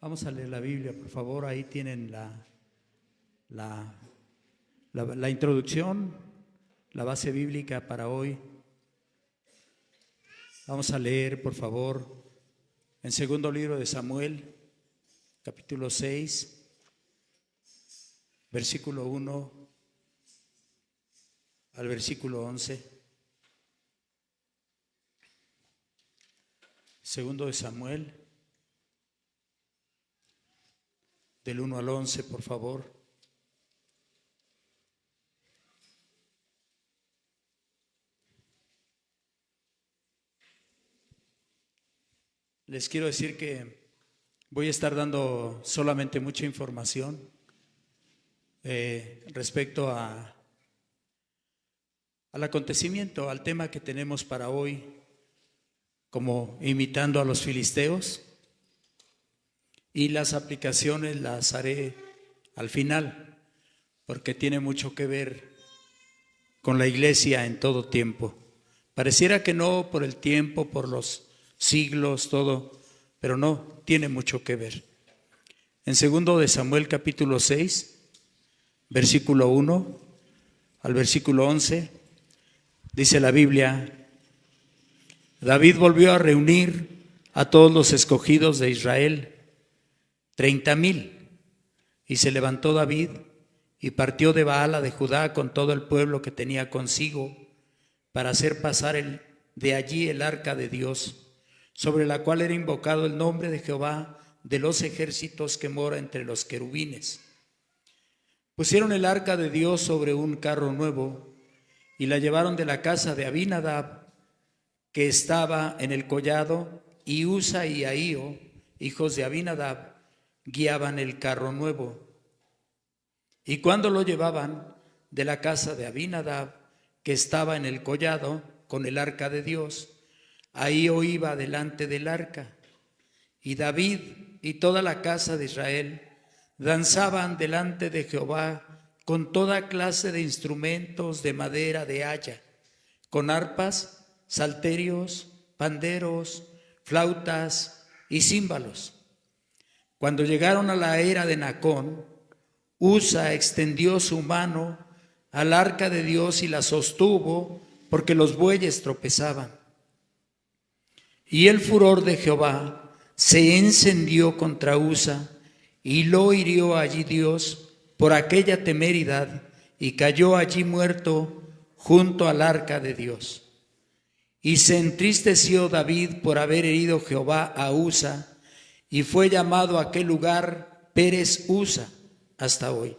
Vamos a leer la Biblia, por favor. Ahí tienen la introducción, la base bíblica para hoy. Vamos a leer, por favor, en segundo libro de Samuel, capítulo 6, versículo 1 al versículo 11. Segundo de Samuel, del 1 al 11, por favor. Les quiero decir que voy a estar dando solamente mucha información respecto al acontecimiento, al tema que tenemos para hoy, como imitando a los filisteos, y las aplicaciones las haré al final, porque tiene mucho que ver con la iglesia en todo tiempo. Pareciera que no, por el tiempo, por los siglos, todo, pero no, tiene mucho que ver. En segundo de Samuel capítulo 6, versículo 1 al versículo 11, dice la Biblia: David volvió a reunir a todos los escogidos de Israel, 30,000, y se levantó David y partió de Baala de Judá con todo el pueblo que tenía consigo para hacer pasar de allí el arca de Dios, sobre la cual era invocado el nombre de Jehová de los ejércitos que mora entre los querubines. Pusieron el arca de Dios sobre un carro nuevo y la llevaron de la casa de Abinadab, que estaba en el collado, y Usa y Ahío, hijos de Abinadab, guiaban el carro nuevo. Y cuando lo llevaban de la casa de Abinadab, que estaba en el collado, con el arca de Dios, Ahío iba delante del arca, y David y toda la casa de Israel danzaban delante de Jehová con toda clase de instrumentos de madera de haya, con arpas, salterios, panderos, flautas y címbalos. Cuando llegaron a la era de Nacón, Usa extendió su mano al arca de Dios y la sostuvo, porque los bueyes tropezaban. Y el furor de Jehová se encendió contra Usa, y lo hirió allí Dios por aquella temeridad, y cayó allí muerto junto al arca de Dios. Y se entristeció David por haber herido Jehová a Usa, y fue llamado aquel lugar Pérez Usa hasta hoy.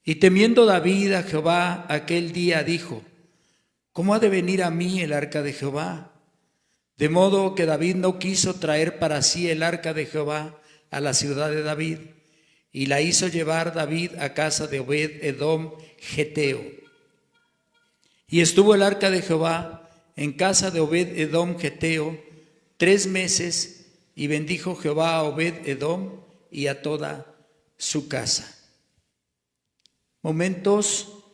Y temiendo David a Jehová aquel día dijo: ¿cómo ha de venir a mí el arca de Jehová? De modo que David no quiso traer para sí el arca de Jehová a la ciudad de David, y la hizo llevar David a casa de Obed-edom Geteo. Y estuvo el arca de Jehová en casa de Obed-edom Geteo 3 meses, y bendijo Jehová a Obed-edom y a toda su casa. Momentos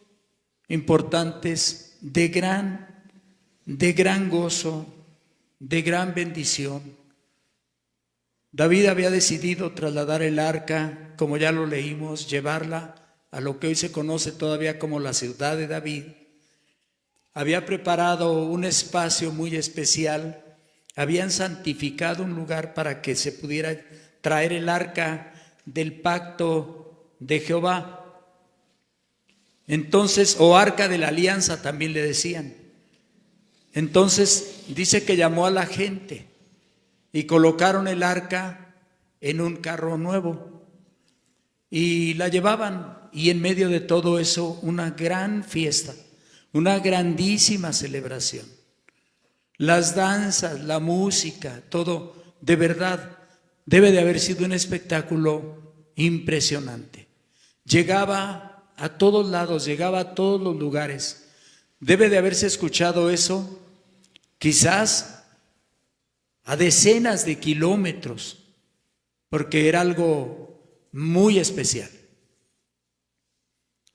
importantes de gran gozo, de gran bendición. David había decidido trasladar el arca, como ya lo leímos, llevarla a lo que hoy se conoce todavía como la ciudad de David. Había preparado un espacio muy especial, habían santificado un lugar para que se pudiera traer el arca del pacto de Jehová. Entonces, o arca de la alianza también le decían. Entonces dice que llamó a la gente y colocaron el arca en un carro nuevo y la llevaban, y en medio de todo eso una gran fiesta, una grandísima celebración. Las danzas, la música, todo, de verdad, debe de haber sido un espectáculo impresionante. Llegaba a todos lados, llegaba a todos los lugares. Debe de haberse escuchado eso, quizás a decenas de kilómetros, porque era algo muy especial.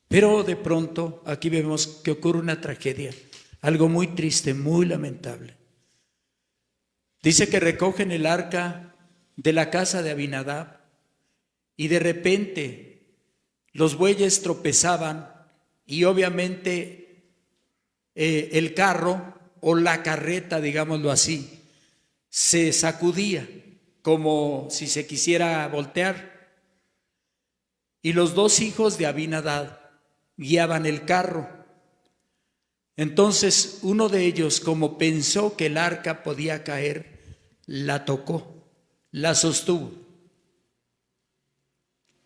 Pero de pronto aquí vemos que ocurre una tragedia, algo muy triste, muy lamentable. Dice que recogen el arca de la casa de Abinadab, y de repente los bueyes tropezaban y obviamente el carro o la carreta, digámoslo así, se sacudía como si se quisiera voltear. Y los dos hijos de Abinadab guiaban el carro. Entonces uno de ellos, como pensó que el arca podía caer, la tocó, la sostuvo.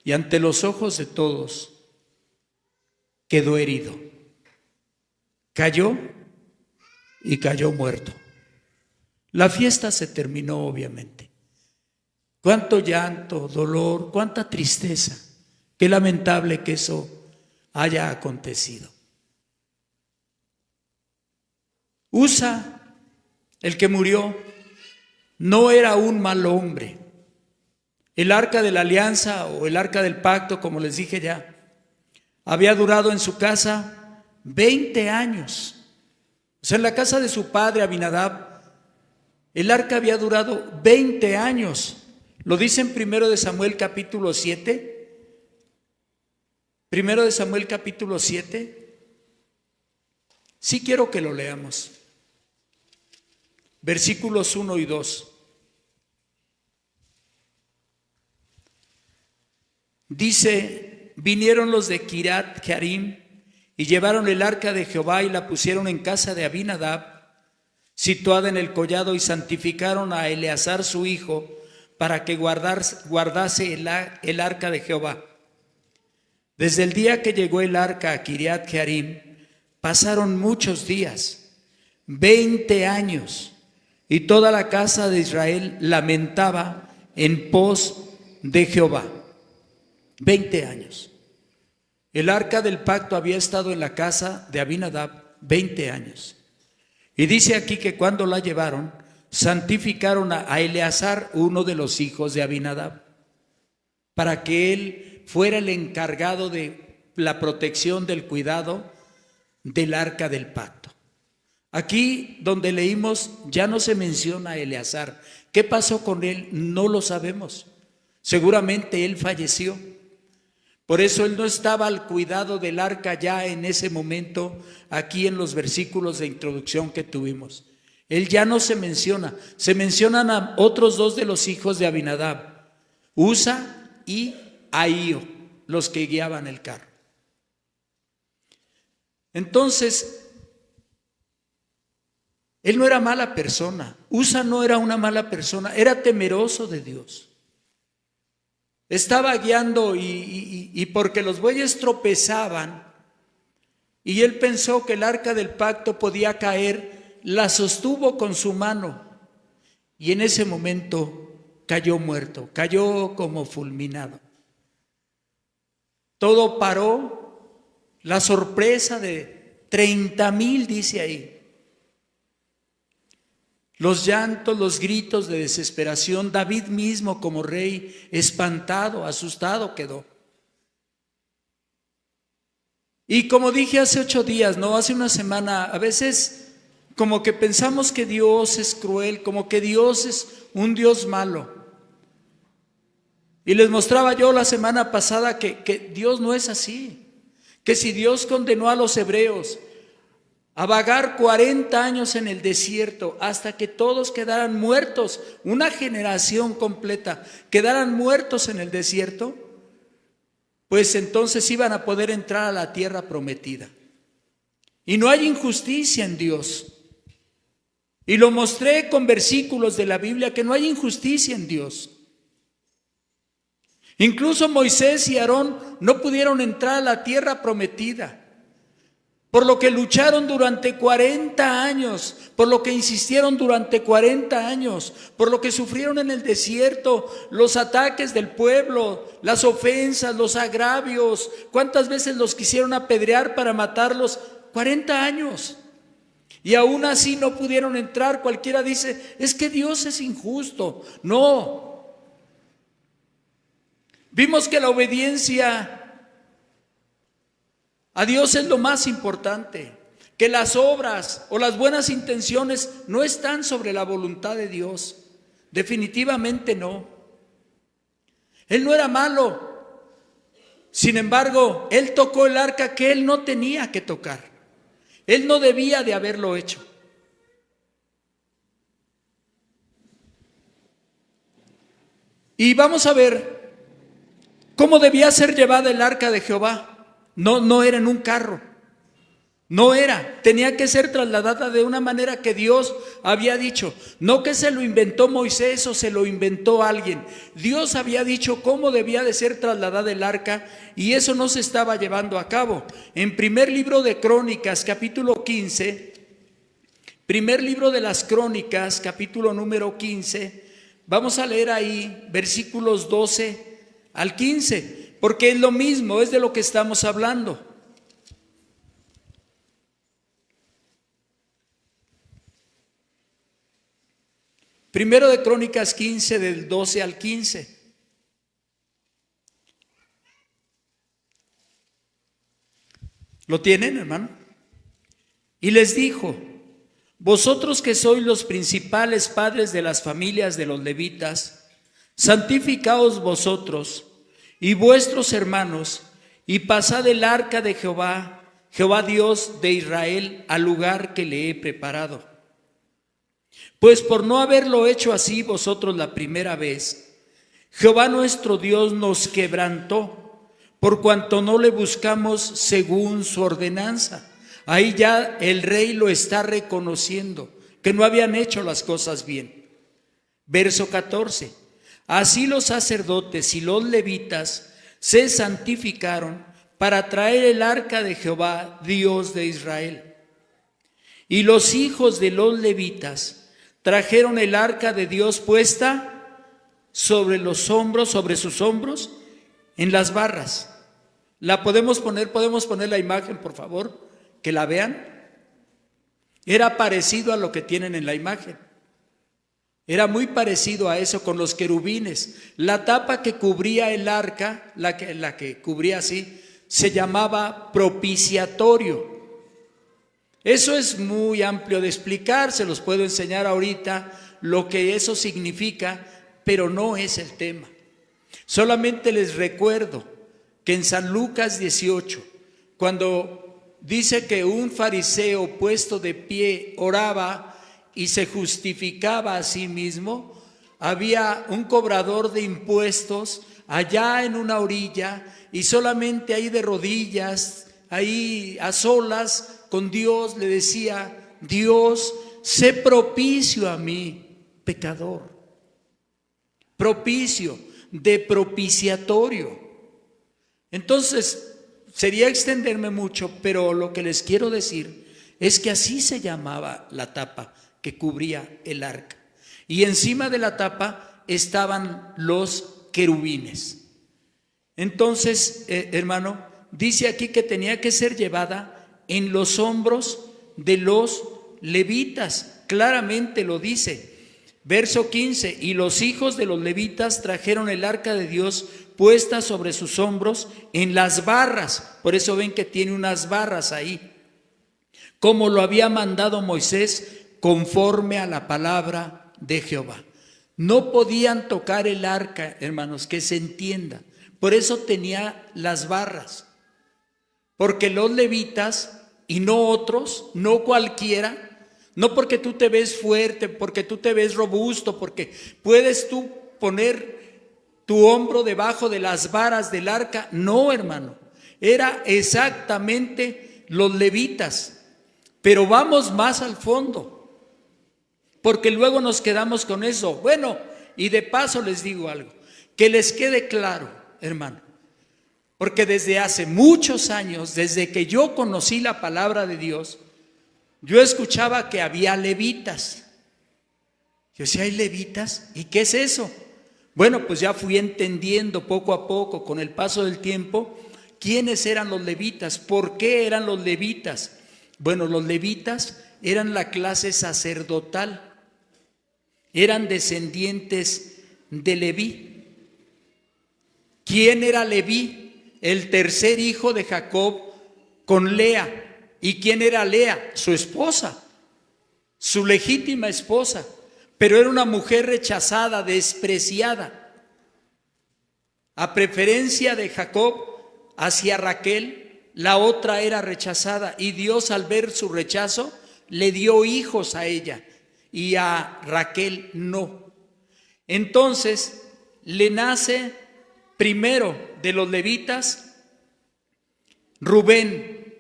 Y ante los ojos de todos quedó herido. Cayó y cayó muerto. La fiesta se terminó, obviamente. Cuánto llanto, dolor, cuánta tristeza. Qué lamentable que eso haya acontecido. Usa, el que murió, no era un mal hombre. El arca de la alianza o el arca del pacto, como les dije ya, había durado en su casa 20 años. O sea, en la casa de su padre Abinadab, el arca había durado 20 años. Lo dice en 1 de Samuel capítulo 7. 1 de Samuel capítulo 7. Sí quiero que lo leamos. Versículos 1 y 2. Dice: vinieron los de Kiriat Jearim y llevaron el arca de Jehová y la pusieron en casa de Abinadab, situada en el collado, y santificaron a Eleazar su hijo para que guardase el arca de Jehová. Desde el día que llegó el arca a Kiriat Jearim, pasaron muchos días, 20 años, y toda la casa de Israel lamentaba en pos de Jehová. 20 años. El arca del pacto había estado en la casa de Abinadab 20 años. Y dice aquí que cuando la llevaron, santificaron a Eleazar, uno de los hijos de Abinadab, para que él fuera el encargado de la protección del cuidado del arca del pacto. Aquí donde leímos ya no se menciona a Eleazar. ¿Qué pasó con él? No lo sabemos. Seguramente él falleció. Por eso él no estaba al cuidado del arca ya en ese momento, aquí en los versículos de introducción que tuvimos. Él ya no se menciona. Se mencionan a otros dos de los hijos de Abinadab, Usa y Ahío, los que guiaban el carro. Entonces, él no era mala persona. Usa no era una mala persona, era temeroso de Dios. Estaba guiando y porque los bueyes tropezaban y él pensó que el arca del pacto podía caer, la sostuvo con su mano y en ese momento cayó muerto, cayó como fulminado. Todo paró, la sorpresa de 30,000 dice ahí. Los llantos, los gritos de desesperación, David mismo como rey, espantado, asustado quedó. Y como dije hace 8 días, no, hace una semana, a veces como que pensamos que Dios es cruel, como que Dios es un Dios malo. Y les mostraba yo la semana pasada que Dios no es así, que si Dios condenó a los hebreos a vagar 40 años en el desierto hasta que todos quedaran muertos, una generación completa quedaran muertos en el desierto, pues entonces iban a poder entrar a la tierra prometida. Y no hay injusticia en Dios. Y lo mostré con versículos de la Biblia que no hay injusticia en Dios. Incluso Moisés y Aarón no pudieron entrar a la tierra prometida, por lo que lucharon durante 40 años, por lo que insistieron durante 40 años, por lo que sufrieron en el desierto, los ataques del pueblo, las ofensas, los agravios. ¿Cuántas veces los quisieron apedrear para matarlos? 40 años. Y aún así no pudieron entrar. Cualquiera dice, es que Dios es injusto. No. Vimos que la obediencia a Dios es lo más importante, que las obras o las buenas intenciones no están sobre la voluntad de Dios, definitivamente no. Él no era malo. Sin embargo, él tocó el arca que él no tenía que tocar. Él no debía de haberlo hecho. Y vamos a ver cómo debía ser llevada el arca de Jehová. No era en un carro. No era. Tenía que ser trasladada de una manera que Dios había dicho. No que se lo inventó Moisés o se lo inventó alguien. Dios había dicho cómo debía de ser trasladada el arca y eso no se estaba llevando a cabo. En primer libro de Crónicas, capítulo 15, primer libro de las Crónicas, capítulo número 15, vamos a leer ahí versículos 12 al 15, porque es lo mismo, es de lo que estamos hablando. Primero de Crónicas 15, del 12 al 15. ¿Lo tienen, hermano? Y les dijo: vosotros que sois los principales padres de las familias de los levitas, santificaos vosotros y vuestros hermanos, y pasad el arca de Jehová, Jehová Dios de Israel, al lugar que le he preparado. Pues por no haberlo hecho así vosotros la primera vez, Jehová nuestro Dios nos quebrantó, por cuanto no le buscamos según su ordenanza. Ahí ya el rey lo está reconociendo, que no habían hecho las cosas bien. Verso 14. Así los sacerdotes y los levitas se santificaron para traer el arca de Jehová, Dios de Israel. Y los hijos de los levitas trajeron el arca de Dios puesta sobre los hombros, sobre sus hombros, en las barras. ¿La podemos poner la imagen, por favor? Que la vean. Era parecido a lo que tienen en la imagen. Era muy parecido a eso con los querubines. La tapa que cubría el arca, la que cubría así, se llamaba propiciatorio. Eso es muy amplio de explicar, se los puedo enseñar ahorita lo que eso significa, pero no es el tema. Solamente les recuerdo que en San Lucas 18, cuando dice que un fariseo puesto de pie oraba y se justificaba a sí mismo, había un cobrador de impuestos allá en una orilla y solamente ahí de rodillas, ahí a solas con Dios, le decía: Dios, sé propicio a mí, pecador. Propicio, de propiciatorio. Entonces, sería extenderme mucho, pero lo que les quiero decir es que así se llamaba la tapa que cubría el arca. Y encima de la tapa estaban los querubines. Entonces, hermano, dice aquí que tenía que ser llevada en los hombros de los levitas. Claramente lo dice. Verso 15, y los hijos de los levitas trajeron el arca de Dios puesta sobre sus hombros en las barras. Por eso ven que tiene unas barras ahí, como lo había mandado Moisés, conforme a la palabra de Jehová. No podían tocar el arca, hermanos, que se entienda. Por eso tenía las barras. Porque los levitas y no otros, no cualquiera, no porque tú te ves fuerte, porque tú te ves robusto, porque puedes tú poner tu hombro debajo de las varas del arca. No, hermano, era exactamente los levitas. Pero vamos más al fondo, porque luego nos quedamos con eso. Bueno, y de paso les digo algo, que les quede claro, hermano. Porque desde hace muchos años, desde que yo conocí la palabra de Dios, yo escuchaba que había levitas. Yo decía: ¿hay levitas? ¿Y qué es eso? Bueno, pues ya fui entendiendo poco a poco, con el paso del tiempo, quiénes eran los levitas, por qué eran los levitas. Bueno, los levitas eran la clase sacerdotal, eran descendientes de Leví. ¿Quién era Leví? El tercer hijo de Jacob con Lea. ¿Y quién era Lea? Su esposa, su legítima esposa, pero era una mujer rechazada, despreciada. A preferencia de Jacob hacia Raquel, la otra era rechazada, y Dios, al ver su rechazo, le dio hijos a ella y a Raquel no. Entonces le nace primero de los levitas Rubén,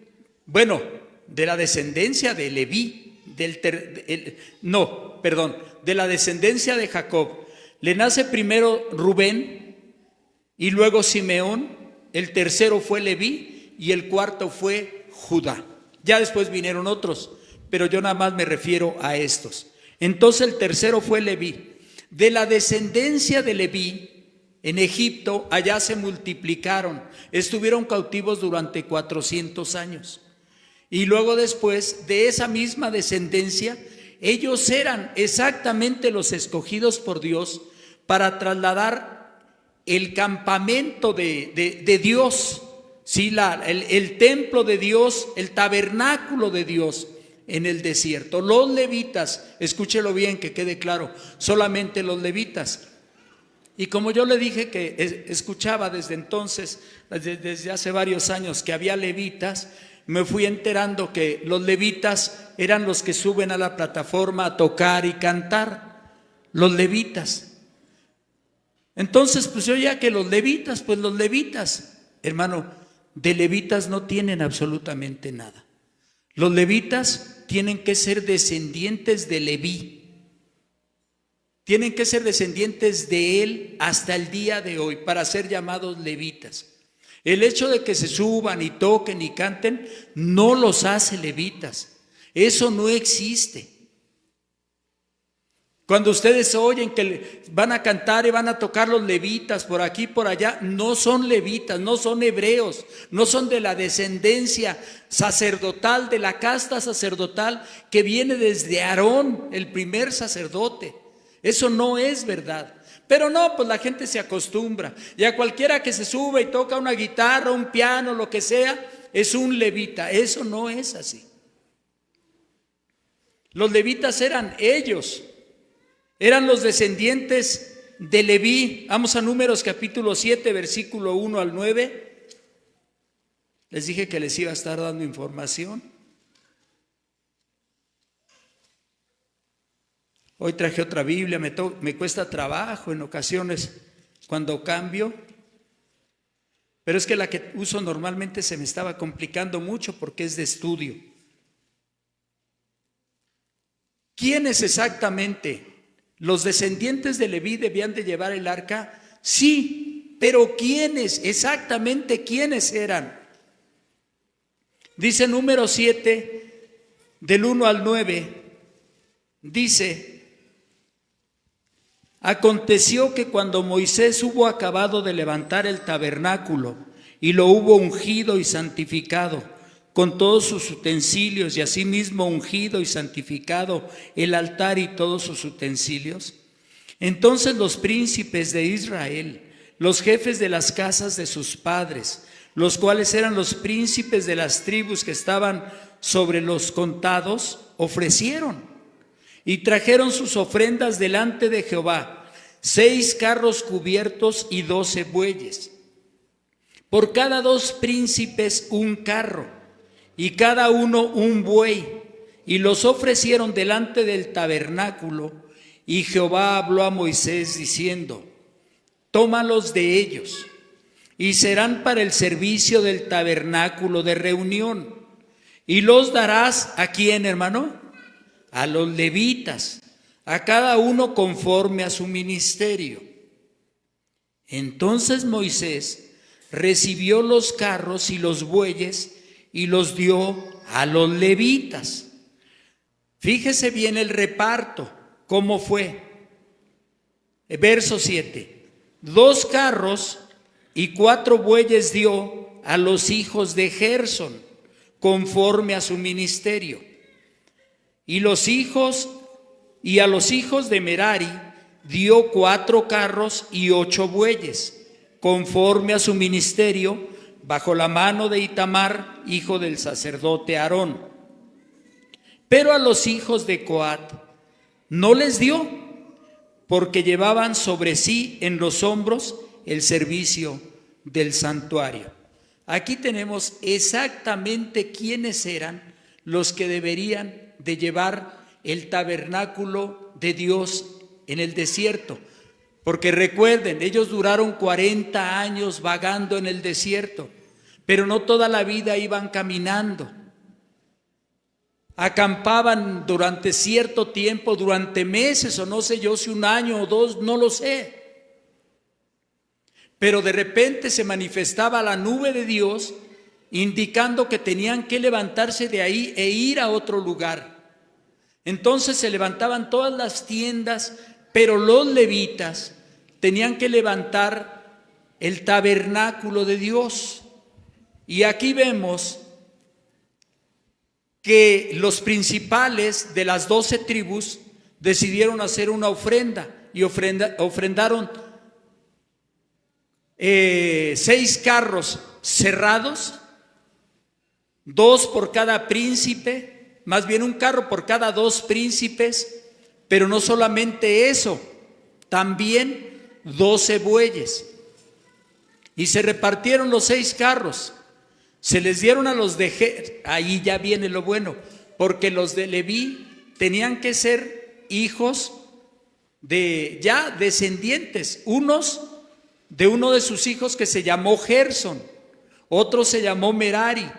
bueno, de la descendencia de Leví, de la descendencia de Jacob. Le nace primero Rubén y luego Simeón, el tercero fue Leví y el cuarto fue Judá. Ya después vinieron otros, pero yo nada más me refiero a estos. Entonces el tercero fue Leví. De la descendencia de Leví, en Egipto, allá se multiplicaron, estuvieron cautivos durante 400 años. Y luego después de esa misma descendencia, ellos eran exactamente los escogidos por Dios para trasladar el campamento de Dios, ¿sí? el templo de Dios, el tabernáculo de Dios en el desierto. Los levitas, escúchelo bien, que quede claro, solamente los levitas. Y como yo le dije que escuchaba desde entonces, desde hace varios años, que había levitas, me fui enterando que los levitas eran los que suben a la plataforma a tocar y cantar, los levitas. Entonces, pues yo ya que los levitas, hermano, de levitas no tienen absolutamente nada. Los levitas tienen que ser descendientes de Leví. Tienen que ser descendientes de él hasta el día de hoy para ser llamados levitas. El hecho de que se suban y toquen y canten no los hace levitas. Eso no existe. Cuando ustedes oyen que van a cantar y van a tocar los levitas por aquí y por allá, no son levitas, no son hebreos, no son de la descendencia sacerdotal, de la casta sacerdotal que viene desde Aarón, el primer sacerdote. Eso no es verdad. Pero no, pues la gente se acostumbra. Y a cualquiera que se sube y toca una guitarra, un piano, lo que sea, es un levita. Eso no es así. Los levitas eran ellos. Eran los descendientes de Leví. Vamos a Números capítulo 7, versículo 1 al 9. Les dije que les iba a estar dando información. Hoy traje otra Biblia, me cuesta trabajo en ocasiones cuando cambio, pero es que la que uso normalmente se me estaba complicando mucho porque es de estudio. ¿Quiénes exactamente? ¿Los descendientes de Leví debían de llevar el arca? Sí, pero ¿quiénes? Exactamente ¿quiénes eran? Dice Número 7, del 1 al 9, dice: aconteció que cuando Moisés hubo acabado de levantar el tabernáculo y lo hubo ungido y santificado con todos sus utensilios, y asimismo ungido y santificado el altar y todos sus utensilios, entonces los príncipes de Israel, los jefes de las casas de sus padres, los cuales eran los príncipes de las tribus que estaban sobre los contados, ofrecieron y trajeron sus ofrendas delante de Jehová, 6 carros cubiertos y 12 bueyes. Por cada 2 príncipes un carro, y cada uno un buey, y los ofrecieron delante del tabernáculo. Y Jehová habló a Moisés diciendo: tómalos de ellos, y serán para el servicio del tabernáculo de reunión, y los darás ¿a quién, hermano? A los levitas, a cada uno conforme a su ministerio. Entonces Moisés recibió los carros y los bueyes y los dio a los levitas. Fíjese bien el reparto, cómo fue. Verso 7: 2 carros y 4 bueyes dio a los hijos de Gersón, conforme a su ministerio. Y a los hijos de Merari dio 4 carros y 8 bueyes, conforme a su ministerio, bajo la mano de Itamar, hijo del sacerdote Aarón. Pero a los hijos de Coat no les dio, porque llevaban sobre sí en los hombros el servicio del santuario. Aquí tenemos exactamente quiénes eran los que deberían de llevar el tabernáculo de Dios en el desierto. Porque recuerden, ellos duraron 40 años vagando en el desierto, pero no toda la vida iban caminando. Acampaban durante cierto tiempo, durante meses o no sé yo si un año o dos, no lo sé. Pero de repente se manifestaba la nube de Dios indicando que tenían que levantarse de ahí e ir a otro lugar. Entonces se levantaban todas las tiendas, pero los levitas tenían que levantar el tabernáculo de Dios. Y aquí vemos que los principales de las 12 tribus decidieron hacer una ofrenda y ofrendaron 6 carros cerrados, 2 por cada príncipe, más bien un carro por cada 2 príncipes, pero no solamente eso, también 12 bueyes. Y se repartieron los 6 carros. Se les dieron a los de ahí ya viene lo bueno, porque los de Leví tenían que ser hijos de ya descendientes, unos de uno de sus hijos que se llamó Gerson, otro se llamó Merari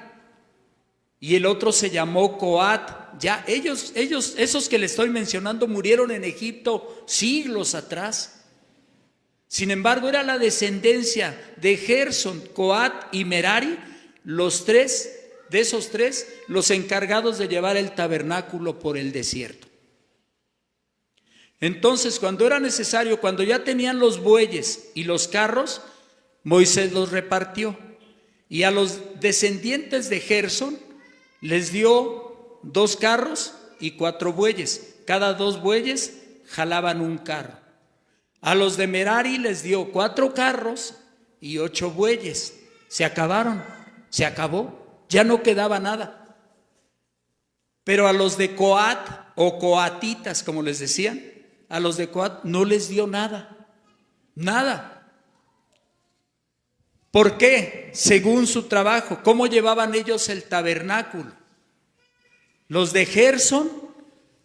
y el otro se llamó Coat. Ya ellos, esos que le estoy mencionando, murieron en Egipto siglos atrás. Sin embargo, era la descendencia de Gerson, Coat y Merari, los 3, de esos 3, los encargados de llevar el tabernáculo por el desierto. Entonces, cuando era necesario, cuando ya tenían los bueyes y los carros, Moisés los repartió. Y a los descendientes de Gerson les dio 2 carros y 4 bueyes. Cada 2 bueyes jalaban un carro. A los de Merari les dio 4 carros y 8 bueyes. Se acabaron, se acabó, ya no quedaba nada. Pero a los de Coat o coatitas, como les decían, a los de Coat no les dio nada, nada. ¿Por qué? Según su trabajo. ¿Cómo llevaban ellos el tabernáculo? Los de Gerson,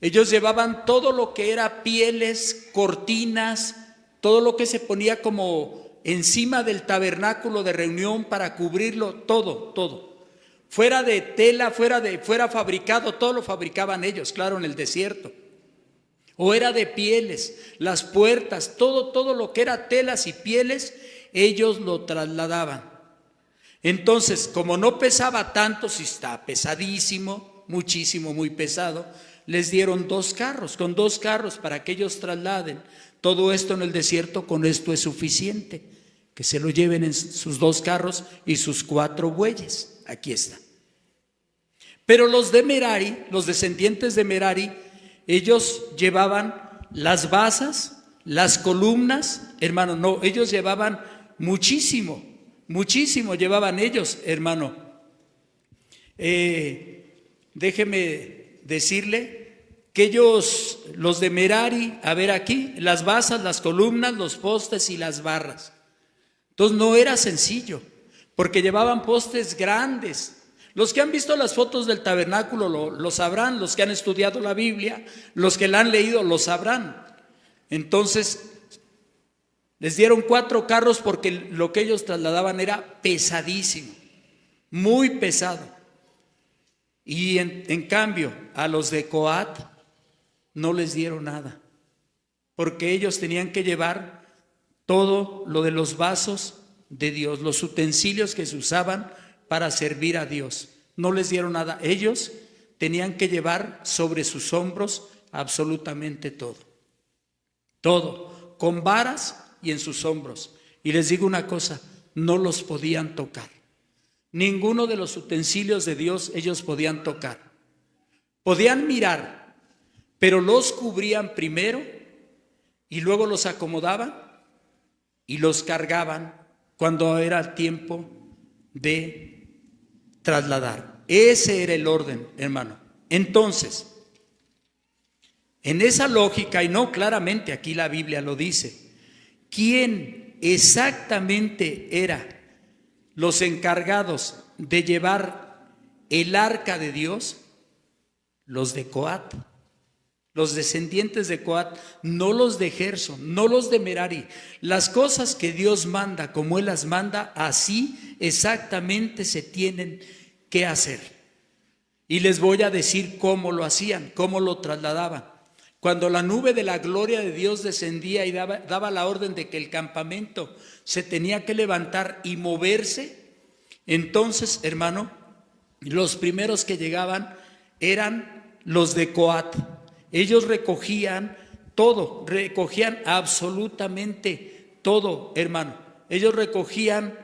ellos llevaban todo lo que era pieles, cortinas, todo lo que se ponía como encima del tabernáculo de reunión para cubrirlo, todo. Fuera de tela, fuera fabricado, todo lo fabricaban ellos, claro, en el desierto. O era de pieles, las puertas, todo lo que era telas y pieles, ellos lo trasladaban. Entonces, como no pesaba tanto, si está pesadísimo, muchísimo, muy pesado, les dieron 2 carros, con 2 carros para que ellos trasladen todo esto en el desierto. Con esto es suficiente, que se lo lleven en sus 2 carros y sus 4 bueyes. Aquí está. Pero los de Merari, los descendientes de Merari, ellos llevaban las basas, las columnas, hermano, no, ellos llevaban muchísimo llevaban ellos, hermano. Déjeme decirle que ellos, los de Merari, a ver aquí, las basas, las columnas, los postes y las barras. Entonces no era sencillo, porque llevaban postes grandes. Los que han visto las fotos del tabernáculo lo sabrán, los que han estudiado la Biblia, los que la han leído lo sabrán. Entonces, les dieron 4 carros porque lo que ellos trasladaban era pesadísimo, muy pesado. Y en cambio, a los de Coat no les dieron nada, porque ellos tenían que llevar todo lo de los vasos de Dios, los utensilios que se usaban para servir a Dios. No les dieron nada. Ellos tenían que llevar sobre sus hombros absolutamente todo, con varas y en sus hombros. Y les digo una cosa, no los podían tocar. Ninguno de los utensilios de Dios ellos podían tocar. Podían mirar, pero los cubrían primero y luego los acomodaban y los cargaban cuando era tiempo de trasladar. Ese era el orden, hermano. Entonces, en esa lógica, y no claramente aquí la Biblia lo dice, ¿quién exactamente eran los encargados de llevar el arca de Dios? Los de Coat, los descendientes de Coat, no los de Gersón, no los de Merari. Las cosas que Dios manda, como Él las manda, así exactamente se tienen que hacer. Y les voy a decir cómo lo hacían, cómo lo trasladaban. Cuando la nube de la gloria de Dios descendía y daba la orden de que el campamento se tenía que levantar y moverse, entonces, hermano, los primeros que llegaban eran los de Coat. Ellos recogían todo, recogían absolutamente todo, hermano. Ellos recogían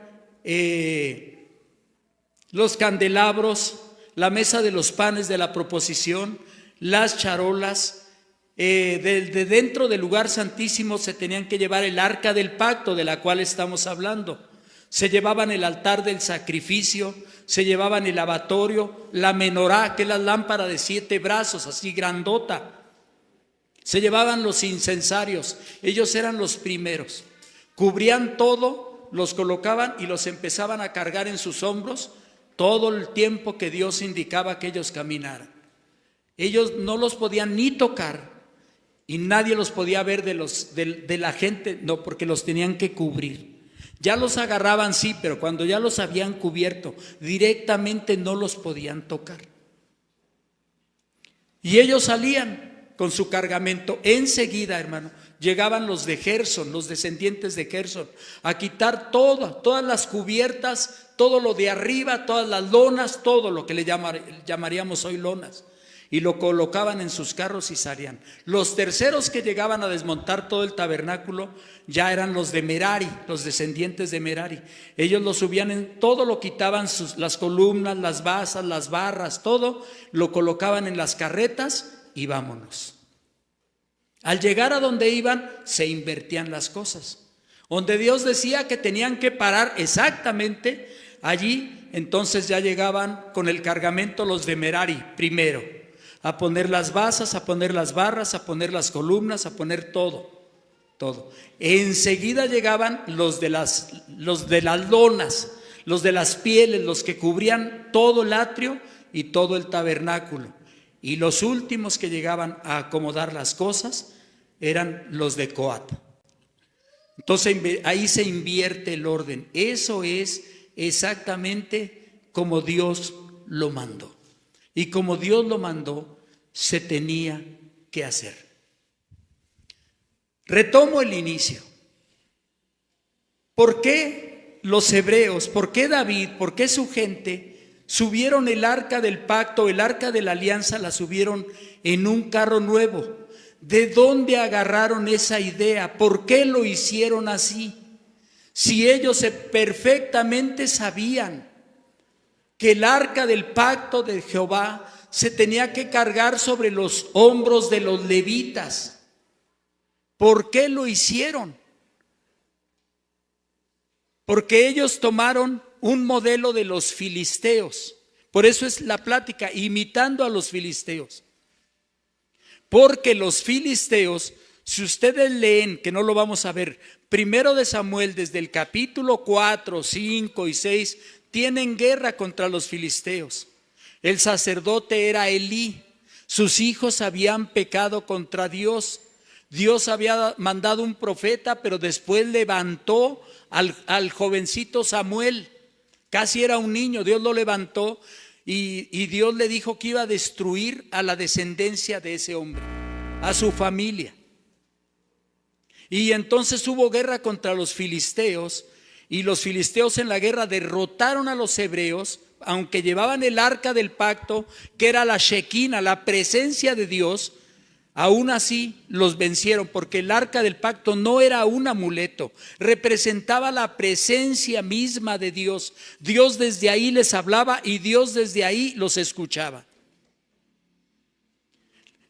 los candelabros, la mesa de los panes de la proposición, las charolas. De dentro del lugar santísimo se tenían que llevar el arca del pacto de la cual estamos hablando. Se llevaban el altar del sacrificio, se llevaban el lavatorio, la menorá, que es la lámpara de 7 brazos, así grandota. Se llevaban los incensarios, ellos eran los primeros. Cubrían todo, los colocaban y los empezaban a cargar en sus hombros todo el tiempo que Dios indicaba que ellos caminaran. Ellos no los podían ni tocar y nadie los podía ver de la gente, no, porque los tenían que cubrir. Ya los agarraban, sí, pero cuando ya los habían cubierto, directamente no los podían tocar. Y ellos salían con su cargamento. Enseguida, hermano, llegaban los de Gersón, los descendientes de Gersón, a quitar todas las cubiertas, todo lo de arriba, todas las lonas, todo lo que le llamaríamos hoy lonas. Y lo colocaban en sus carros y salían. Los terceros que llegaban a desmontar todo el tabernáculo ya eran los de Merari, los descendientes de Merari. Ellos lo subían todo lo quitaban, las columnas, las basas, las barras, todo lo colocaban en las carretas y vámonos. Al llegar a donde iban, se invertían las cosas. Donde Dios decía que tenían que parar exactamente allí, entonces ya llegaban con el cargamento los de Merari primero. A poner las basas, a poner las barras, a poner las columnas, a poner todo. Enseguida llegaban los de las lonas, los de las pieles, los que cubrían todo el atrio y todo el tabernáculo. Y los últimos que llegaban a acomodar las cosas eran los de Coat. Entonces ahí se invierte el orden. Eso es exactamente como Dios lo mandó. Y como Dios lo mandó, se tenía que hacer. Retomo el inicio. ¿Por qué los hebreos, por qué David, por qué su gente subieron el arca del pacto, el arca de la alianza, la subieron en un carro nuevo? ¿De dónde agarraron esa idea? ¿Por qué lo hicieron así? Si ellos perfectamente sabían que el arca del pacto de Jehová se tenía que cargar sobre los hombros de los levitas. ¿Por qué lo hicieron? Porque ellos tomaron un modelo de los filisteos. Por eso es la plática, imitando a los filisteos. Porque los filisteos, si ustedes leen, que no lo vamos a ver, 1 de Samuel desde el capítulo 4, 5 y 6, tienen guerra contra los filisteos. El sacerdote era Elí. Sus hijos habían pecado contra Dios. Dios había mandado un profeta, pero después levantó al jovencito Samuel. Casi era un niño. Dios lo levantó y Dios le dijo que iba a destruir a la descendencia de ese hombre, a su familia. Y entonces hubo guerra contra los filisteos. Y los filisteos en la guerra derrotaron a los hebreos, aunque llevaban el arca del pacto, que era la Shekinah, la presencia de Dios. Aún así los vencieron, porque el arca del pacto no era un amuleto, representaba la presencia misma de Dios. Dios desde ahí les hablaba y Dios desde ahí los escuchaba.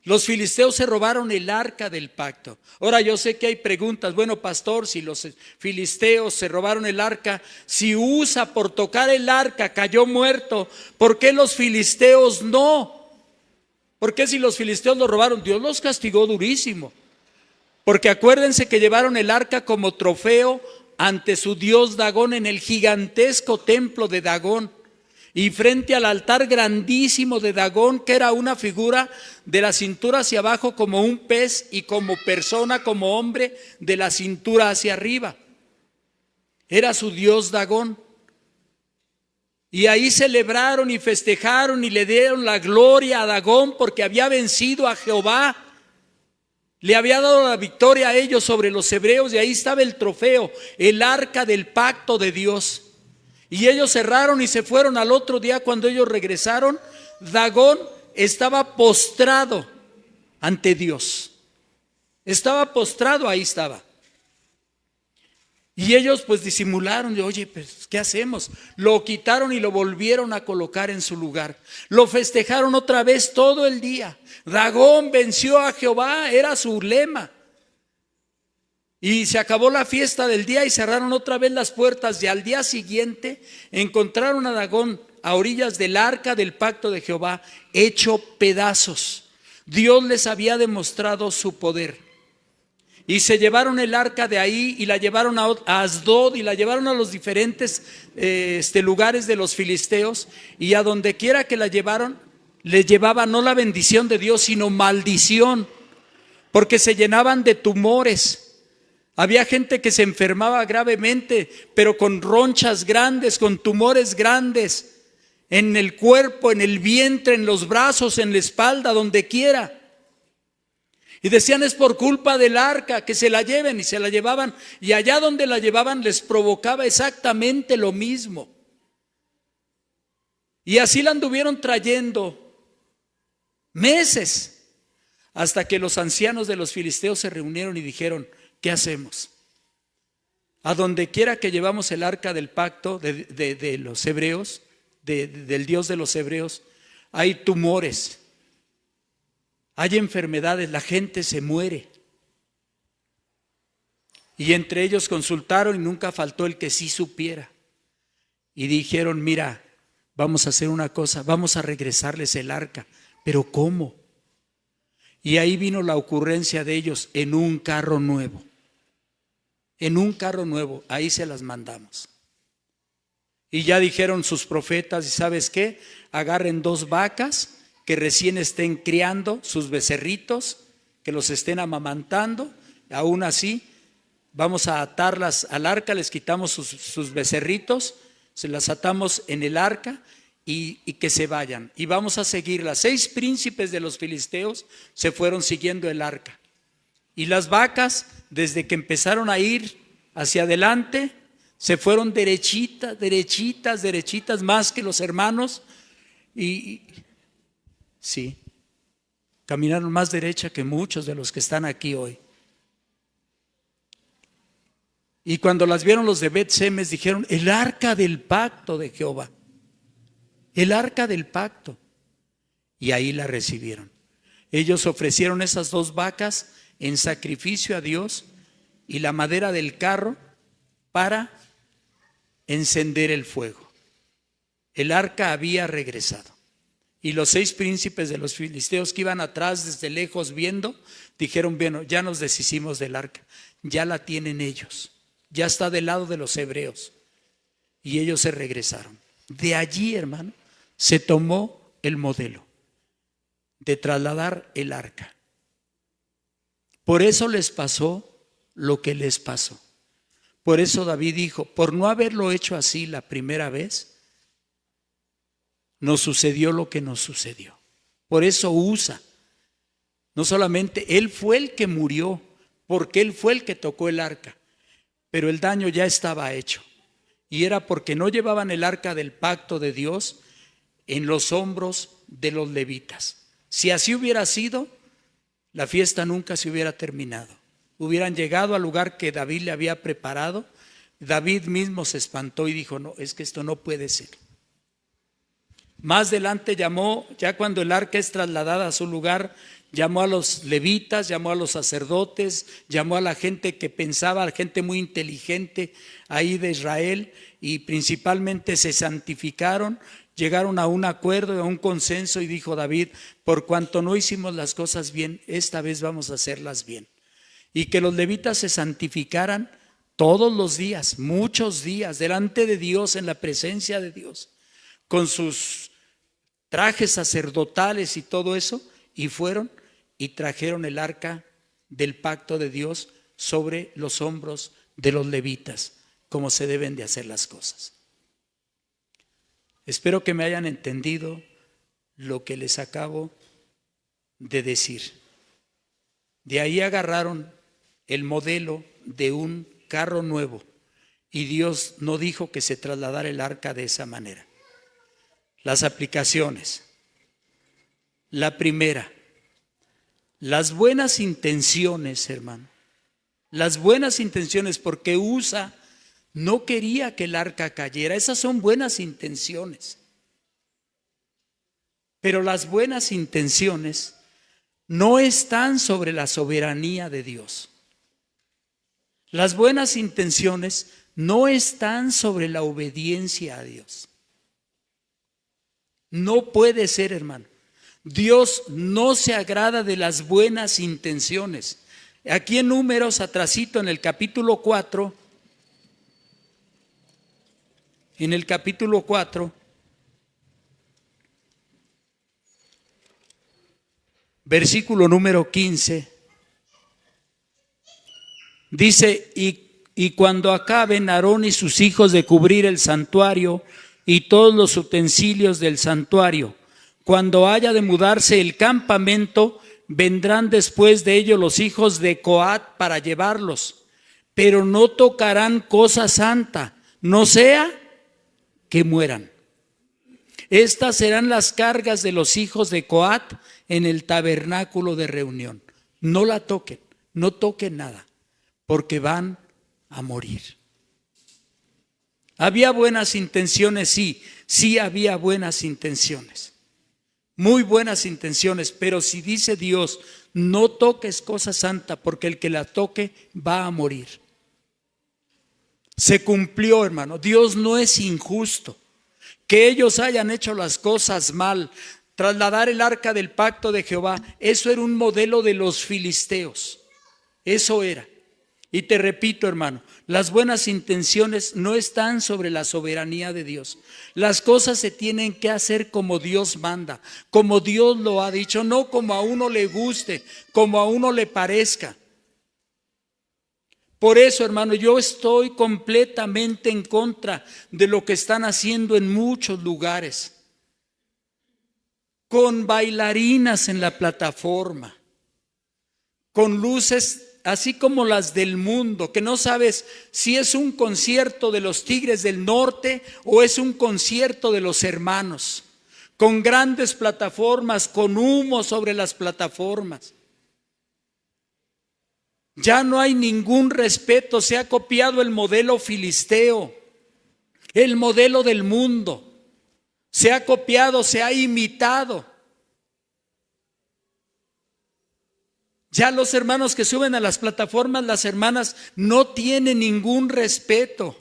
Los filisteos se robaron el arca del pacto. Ahora yo sé que hay preguntas. Bueno, pastor, si los filisteos se robaron el arca, si Usa por tocar el arca cayó muerto, ¿por qué los filisteos no? ¿Por qué si los filisteos lo robaron? Dios los castigó durísimo. Porque acuérdense que llevaron el arca como trofeo ante su dios Dagón en el gigantesco templo de Dagón y frente al altar grandísimo de Dagón, que era una figura de la cintura hacia abajo como un pez y como persona, como hombre, de la cintura hacia arriba. Era su dios Dagón. Y ahí celebraron y festejaron y le dieron la gloria a Dagón porque había vencido a Jehová. Le había dado la victoria a ellos sobre los hebreos y ahí estaba el trofeo, el arca del pacto de Dios. Y ellos cerraron y se fueron. Al otro día, cuando ellos regresaron, Dagón estaba postrado ante Dios. Estaba postrado, ahí estaba. Y ellos pues disimularon, de, oye, pues ¿qué hacemos? Lo quitaron y lo volvieron a colocar en su lugar. Lo festejaron otra vez todo el día. Dagón venció a Jehová, era su lema. Y se acabó la fiesta del día y cerraron otra vez las puertas. Y al día siguiente encontraron a Dagón a orillas del arca del pacto de Jehová, hecho pedazos. Dios les había demostrado su poder. Y se llevaron el arca de ahí y la llevaron a Asdod y la llevaron a los diferentes lugares de los filisteos. Y a donde quiera que la llevaron, les llevaba no la bendición de Dios, sino maldición, porque se llenaban de tumores. Había gente que se enfermaba gravemente, pero con ronchas grandes, con tumores grandes, en el cuerpo, en el vientre, en los brazos, en la espalda, donde quiera. Y decían, es por culpa del arca, que se la lleven, y se la llevaban. Y allá donde la llevaban les provocaba exactamente lo mismo. Y así la anduvieron trayendo meses, hasta que los ancianos de los filisteos se reunieron y dijeron, ¿qué hacemos? A donde quiera que llevamos el arca del pacto de los hebreos, del Dios de los hebreos, hay tumores, hay enfermedades, la gente se muere. Y entre ellos consultaron y nunca faltó el que sí supiera. Y dijeron, mira, vamos a hacer una cosa, vamos a regresarles el arca. ¿Pero cómo? Y ahí vino la ocurrencia de ellos en un carro nuevo. En un carro nuevo, ahí se las mandamos. Y ya dijeron sus profetas, ¿y sabes qué? Agarren 2 vacas que recién estén criando sus becerritos, que los estén amamantando. Aún así, vamos a atarlas al arca, les quitamos sus becerritos, se las atamos en el arca y que se vayan. Y vamos a seguirlas. 6 príncipes de los filisteos se fueron siguiendo el arca. Y las vacas, desde que empezaron a ir hacia adelante, se fueron derechitas, más que los hermanos. Y sí, caminaron más derecha que muchos de los que están aquí hoy. Y cuando las vieron los de Bet-Semes, dijeron, el arca del pacto de Jehová. El arca del pacto. Y ahí la recibieron. Ellos ofrecieron esas 2 vacas en sacrificio a Dios y la madera del carro para encender el fuego. El arca había regresado. Y los 6 príncipes de los filisteos que iban atrás desde lejos viendo, dijeron, bueno, ya nos deshicimos del arca, ya la tienen ellos, ya está del lado de los hebreos. Y ellos se regresaron. De allí, hermano, se tomó el modelo de trasladar el arca. Por eso les pasó lo que les pasó. Por eso David dijo, por no haberlo hecho así la primera vez, nos sucedió lo que nos sucedió. Por eso Usa, no solamente él fue el que murió, porque él fue el que tocó el arca, pero el daño ya estaba hecho. Y era porque no llevaban el arca del pacto de Dios en los hombros de los levitas. Si así hubiera sido, la fiesta nunca se hubiera terminado. Hubieran llegado al lugar que David le había preparado. David mismo se espantó y dijo, no, es que esto no puede ser. Más adelante llamó, ya cuando el arca es trasladada a su lugar, llamó a los levitas, llamó a los sacerdotes, llamó a la gente que pensaba, a la gente muy inteligente ahí de Israel, y principalmente se santificaron, llegaron a un acuerdo, a un consenso, y dijo David, por cuanto no hicimos las cosas bien, esta vez vamos a hacerlas bien. Y que los levitas se santificaran todos los días, muchos días, delante de Dios, en la presencia de Dios, con sus trajes sacerdotales y todo eso, y fueron y trajeron el arca del pacto de Dios sobre los hombros de los levitas, como se deben de hacer las cosas. Espero que me hayan entendido lo que les acabo de decir. De ahí agarraron el modelo de un carro nuevo y Dios no dijo que se trasladara el arca de esa manera. Las aplicaciones. La primera, las buenas intenciones, hermano. Las buenas intenciones, porque Usa no quería que el arca cayera. Esas son buenas intenciones. Pero las buenas intenciones no están sobre la soberanía de Dios. Las buenas intenciones no están sobre la obediencia a Dios. No puede ser, hermano. Dios no se agrada de las buenas intenciones. Aquí en Números, atrasito, en el capítulo 4, versículo número 15, dice, y cuando acaben Aarón y sus hijos de cubrir el santuario y todos los utensilios del santuario, cuando haya de mudarse el campamento, vendrán después de ello los hijos de Coat para llevarlos, pero no tocarán cosa santa, no sea que mueran. Estas serán las cargas de los hijos de Coat en el tabernáculo de reunión. No la toquen, no toquen nada, porque van a morir. ¿Había buenas intenciones? Sí había buenas intenciones. Muy buenas intenciones, pero si dice Dios, no toques cosa santa, porque el que la toque va a morir. Se cumplió, hermano. Dios no es injusto. Que ellos hayan hecho las cosas mal, trasladar el arca del pacto de Jehová, eso era un modelo de los filisteos. Eso era. Y te repito, hermano, las buenas intenciones no están sobre la soberanía de Dios. Las cosas se tienen que hacer como Dios manda, como Dios lo ha dicho, no como a uno le guste, como a uno le parezca. Por eso, hermano, yo estoy completamente en contra de lo que están haciendo en muchos lugares, con bailarinas en la plataforma, con luces así como las del mundo, que no sabes si es un concierto de los Tigres del Norte o es un concierto de los Hermanos, con grandes plataformas, con humo sobre las plataformas. Ya no hay ningún respeto, se ha copiado el modelo filisteo, el modelo del mundo, se ha copiado, se ha imitado. Ya los hermanos que suben a las plataformas, las hermanas, no tienen ningún respeto.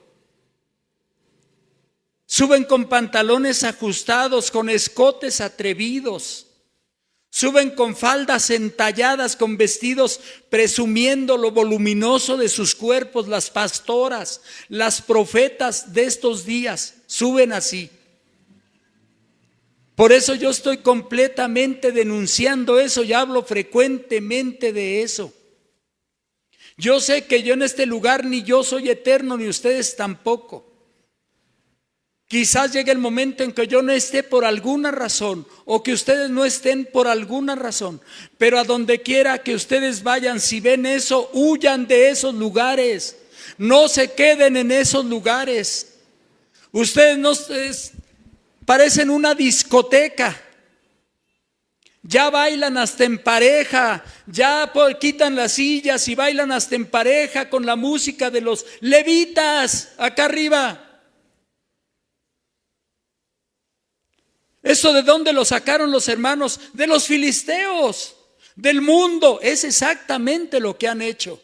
Suben con pantalones ajustados, con escotes atrevidos. Suben con faldas entalladas, con vestidos presumiendo lo voluminoso de sus cuerpos. Las pastoras, las profetas de estos días suben así. Por eso yo estoy completamente denunciando eso y hablo frecuentemente de eso. Yo sé que yo en este lugar ni yo soy eterno, ni ustedes tampoco. Quizás llegue el momento en que yo no esté por alguna razón, o que ustedes no estén por alguna razón, pero a donde quiera que ustedes vayan, si ven eso, huyan de esos lugares. No se queden en esos lugares. Ustedes no parecen una discoteca. Ya bailan hasta en pareja, ya quitan las sillas y bailan hasta en pareja con la música de los levitas acá arriba. ¿Eso de dónde lo sacaron los hermanos? De los filisteos, del mundo. Es exactamente lo que han hecho.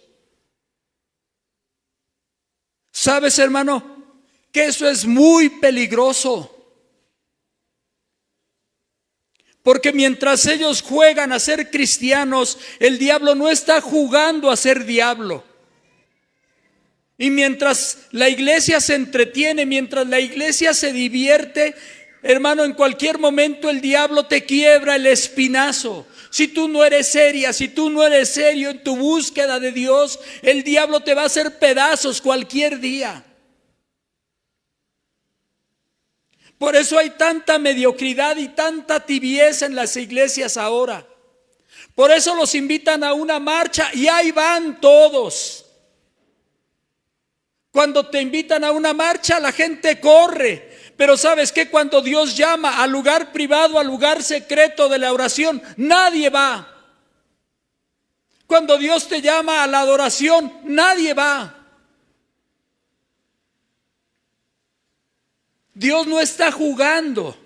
¿Sabes, hermano? Que eso es muy peligroso. Porque mientras ellos juegan a ser cristianos, el diablo no está jugando a ser diablo. Y mientras la iglesia se entretiene, mientras la iglesia se divierte, hermano, en cualquier momento el diablo te quiebra el espinazo. Si tú no eres seria, si tú no eres serio en tu búsqueda de Dios, el diablo te va a hacer pedazos cualquier día. Por eso hay tanta mediocridad y tanta tibieza en las iglesias ahora. Por eso los invitan a una marcha y ahí van todos. Cuando te invitan a una marcha, la gente corre. Pero ¿sabes qué? Cuando Dios llama al lugar privado, al lugar secreto de la oración, nadie va. Cuando Dios te llama a la adoración, nadie va. Dios no está jugando.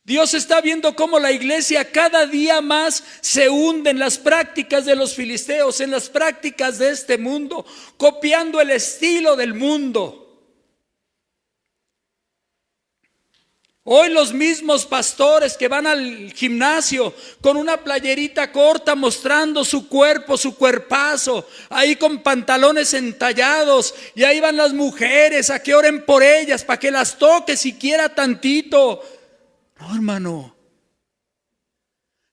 Dios está viendo cómo la iglesia cada día más se hunde en las prácticas de los filisteos, en las prácticas de este mundo, copiando el estilo del mundo. Hoy los mismos pastores que van al gimnasio con una playerita corta mostrando su cuerpo, su cuerpazo, ahí con pantalones entallados, y ahí van las mujeres a que oren por ellas, para que las toque siquiera tantito. No, hermano,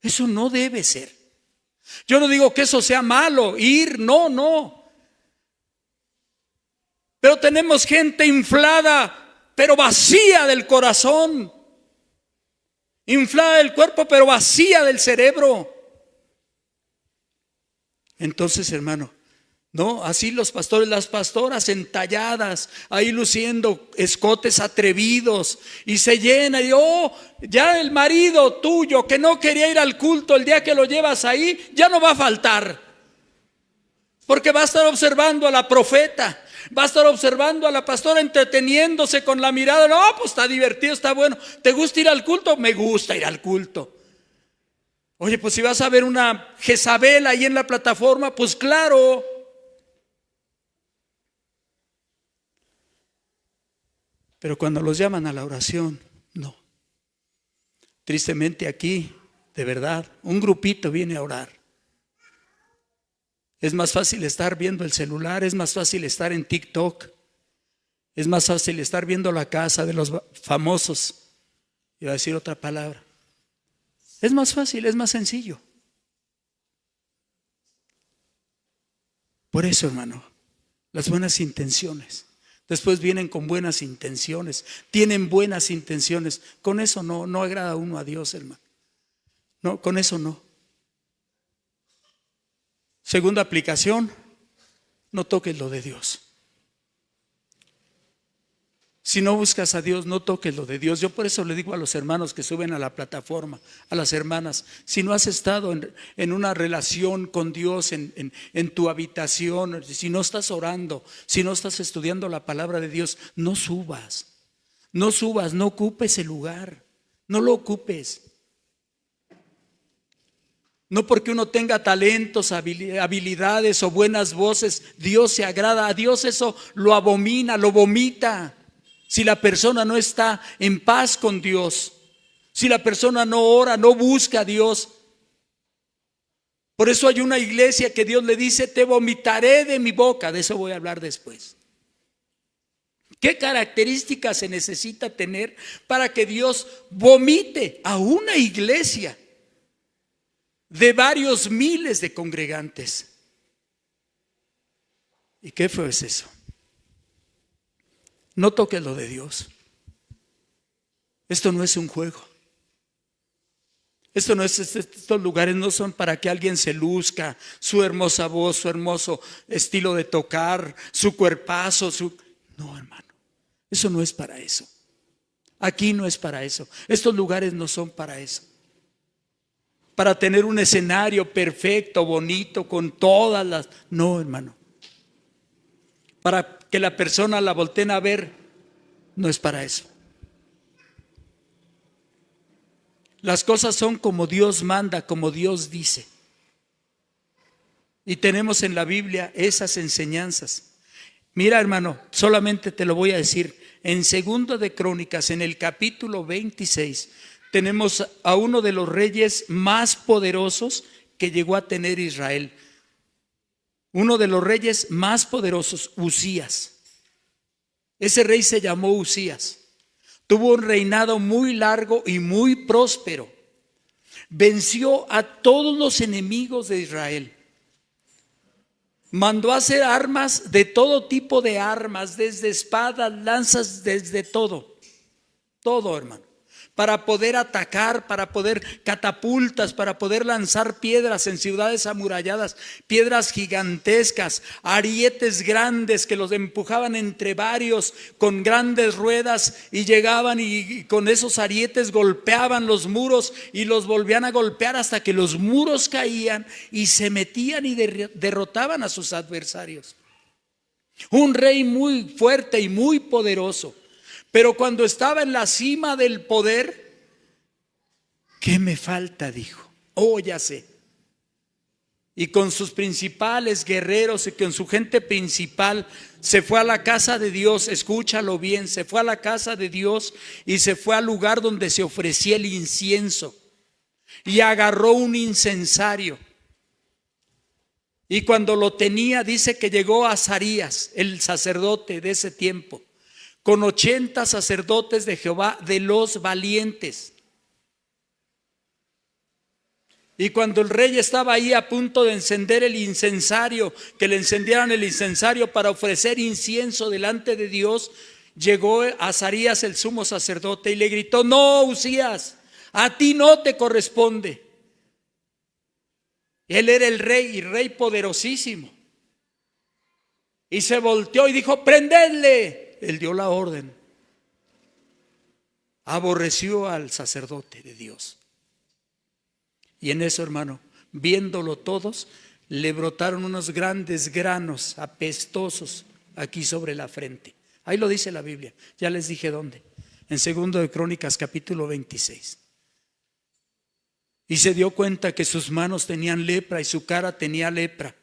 eso no debe ser. Yo no digo que eso sea malo, ir, no. Pero tenemos gente inflada, pero vacía del corazón, inflada del cuerpo, pero vacía del cerebro. Entonces, hermano, no, así los pastores, las pastoras entalladas, ahí luciendo escotes atrevidos, y se llena, y ya el marido tuyo que no quería ir al culto, el día que lo llevas ahí, ya no va a faltar, porque va a estar observando a la profeta, va a estar observando a la pastora entreteniéndose con la mirada. No, pues está divertido, está bueno. ¿Te gusta ir al culto? Me gusta ir al culto. Oye, pues si vas a ver una Jezabel ahí en la plataforma, pues claro. Pero cuando los llaman a la oración, no. Tristemente aquí, de verdad, un grupito viene a orar. Es más fácil estar viendo el celular, es más fácil estar en TikTok, es más fácil estar viendo la casa de los famosos. Iba a decir otra palabra. Es más fácil, es más sencillo. Por eso, hermano, las buenas intenciones. Después vienen con buenas intenciones, tienen buenas intenciones. Con eso no agrada uno a Dios, hermano. No, con eso no. Segunda aplicación, no toques lo de Dios. Si no buscas a Dios, no toques lo de Dios. Yo por eso le digo a los hermanos que suben a la plataforma, a las hermanas, si no has estado en una relación con Dios, en tu habitación, si no estás orando, si no estás estudiando la palabra de Dios, no subas, no ocupes el lugar, no lo ocupes. No porque uno tenga talentos, habilidades o buenas voces, Dios se agrada. A Dios eso lo abomina, lo vomita. Si la persona no está en paz con Dios, si la persona no ora, no busca a Dios. Por eso hay una iglesia que Dios le dice: te vomitaré de mi boca. De eso voy a hablar después. ¿Qué características se necesita tener para que Dios vomite a una iglesia de varios miles de congregantes? ¿Y qué fue eso? No toques lo de Dios. Esto no es un juego. Estos lugares no son para que alguien se luzca, su hermosa voz, su hermoso estilo de tocar, su cuerpazo, No, hermano, eso no es para eso. Aquí no es para eso. Estos lugares no son para eso. Para tener un escenario perfecto, bonito, con todas las... No, hermano. Para que la persona la volteen a ver, no es para eso. Las cosas son como Dios manda, como Dios dice. Y tenemos en la Biblia esas enseñanzas. Mira, hermano, solamente te lo voy a decir. En Segundo de Crónicas, en el capítulo 26, tenemos a uno de los reyes más poderosos que llegó a tener Israel. uno de los reyes más poderosos, Uzías. Ese rey se llamó Uzías. Tuvo un reinado muy largo y muy próspero. Venció a todos los enemigos de Israel. Mandó a hacer armas, de todo tipo de armas, desde espadas, lanzas, desde todo. Todo, hermano. Para poder atacar, para poder catapultas, para poder lanzar piedras en ciudades amuralladas, piedras gigantescas, arietes grandes que los empujaban entre varios con grandes ruedas y llegaban y con esos arietes golpeaban los muros y los volvían a golpear hasta que los muros caían y se metían y derrotaban a sus adversarios. Un rey muy fuerte y muy poderoso. Pero cuando estaba en la cima del poder, ¿qué me falta?, dijo. Oh, ya sé. Y con sus principales guerreros y con su gente principal se fue a la casa de Dios. Escúchalo bien, se fue a la casa de Dios y se fue al lugar donde se ofrecía el incienso y agarró un incensario. Y cuando lo tenía, dice que llegó a Azarías, el sacerdote de ese tiempo, con 80 sacerdotes de Jehová, de los valientes. Y cuando el rey estaba ahí a punto de encender el incensario, que le encendieran el incensario para ofrecer incienso delante de Dios, llegó Azarías el sumo sacerdote y le gritó: no, Uzías, a ti no te corresponde. Él era el rey y rey poderosísimo. Y se volteó y dijo: prendedle. Él dio la orden. Aborreció al sacerdote de Dios. Y en eso, hermano, viéndolo todos, le brotaron unos grandes granos apestosos aquí sobre la frente. Ahí lo dice la Biblia. Ya les dije dónde. En 2 de Crónicas capítulo 26. Y se dio cuenta que sus manos tenían lepra y su cara tenía lepra.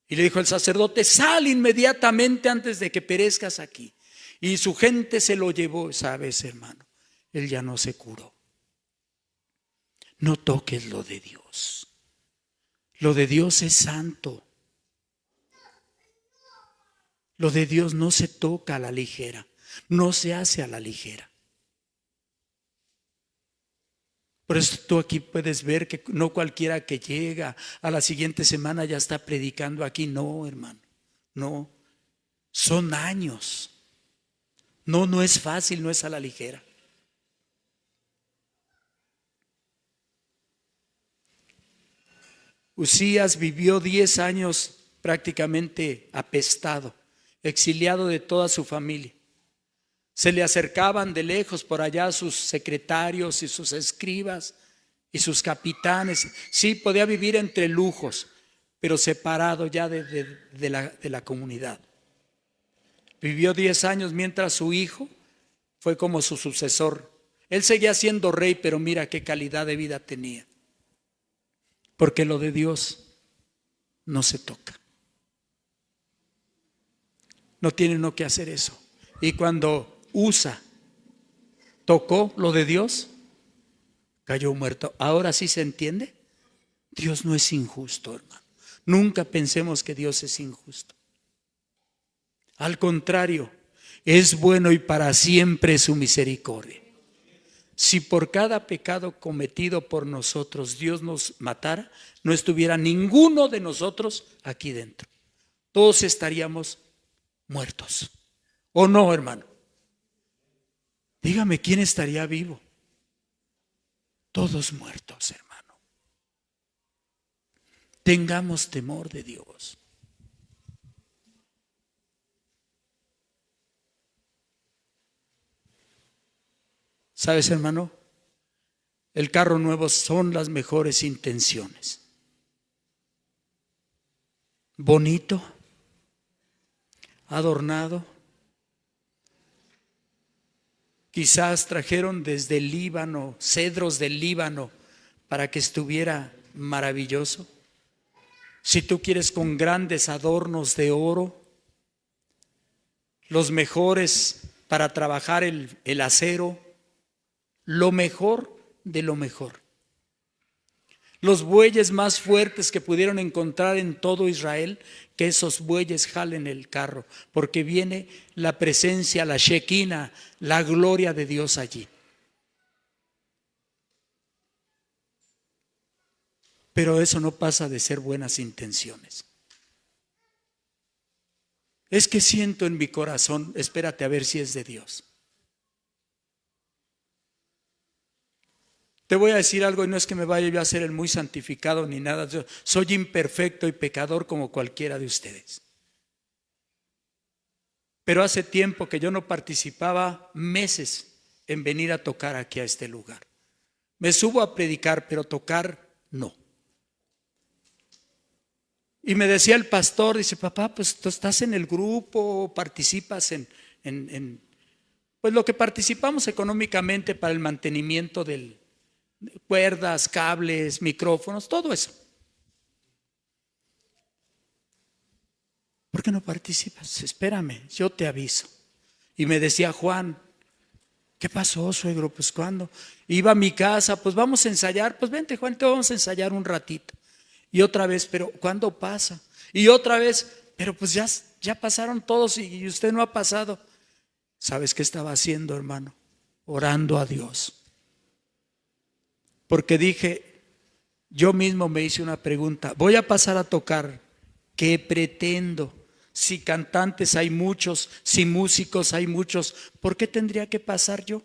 Y le dijo el sacerdote: sal inmediatamente antes de que perezcas aquí. Y su gente se lo llevó. Sabes, hermano, él ya no se curó. No toques lo de Dios. Lo de Dios es santo. Lo de Dios no se toca a la ligera. No se hace a la ligera. Por eso tú aquí puedes ver que no cualquiera que llega a la siguiente semana ya está predicando aquí. No, hermano, no. Son años. No es fácil, no es a la ligera. Uzías vivió 10 años prácticamente apestado, exiliado de toda su familia. Se le acercaban de lejos por allá sus secretarios y sus escribas y sus capitanes. Sí, podía vivir entre lujos, pero separado ya de la comunidad. Vivió 10 años mientras su hijo fue como su sucesor. Él seguía siendo rey, pero mira qué calidad de vida tenía. Porque lo de Dios no se toca. No tiene uno que hacer eso. Y cuando Usa tocó lo de Dios, cayó muerto. Ahora sí se entiende. Dios no es injusto, hermano. Nunca pensemos que Dios es injusto. Al contrario, es bueno y para siempre su misericordia. Si por cada pecado cometido por nosotros Dios nos matara, no estuviera ninguno de nosotros aquí dentro. Todos estaríamos muertos. ¿O no, hermano? Dígame, ¿quién estaría vivo? Todos muertos, hermano. Tengamos temor de Dios. ¿Sabes, hermano? El carro nuevo son las mejores intenciones. Bonito, adornado. Quizás trajeron desde el Líbano, cedros del Líbano, para que estuviera maravilloso. Si tú quieres, con grandes adornos de oro, los mejores para trabajar el acero, lo mejor de lo mejor. los bueyes más fuertes que pudieron encontrar en todo Israel, que esos bueyes jalen el carro, porque viene la presencia, la Shekinah, la gloria de Dios allí. Pero eso no pasa de ser buenas intenciones. Es que siento en mi corazón, espérate a ver si es de Dios. Te voy a decir algo y no es que me vaya yo a ser el muy santificado ni nada. Yo soy imperfecto y pecador como cualquiera de ustedes. Pero hace tiempo que yo no participaba, meses, en venir a tocar aquí a este lugar. Me subo a predicar, pero tocar no. Y me decía el pastor, dice, papá, pues tú estás en el grupo, participas en pues lo que participamos económicamente para el mantenimiento del cuerdas, cables, micrófonos, todo eso. ¿Por qué no participas? Espérame, yo te aviso. Y me decía Juan, ¿qué pasó, suegro? Pues ¿cuándo? Iba a mi casa, pues vamos a ensayar, pues vente Juan, te vamos a ensayar un ratito. Y otra vez, pero ¿cuándo pasa? Y otra vez, pero pues ya pasaron todos y usted no ha pasado. ¿Sabes qué estaba haciendo, hermano? Orando a Dios. Porque dije, yo mismo me hice una pregunta, voy a pasar a tocar, ¿qué pretendo? Si cantantes hay muchos, si músicos hay muchos, ¿por qué tendría que pasar yo?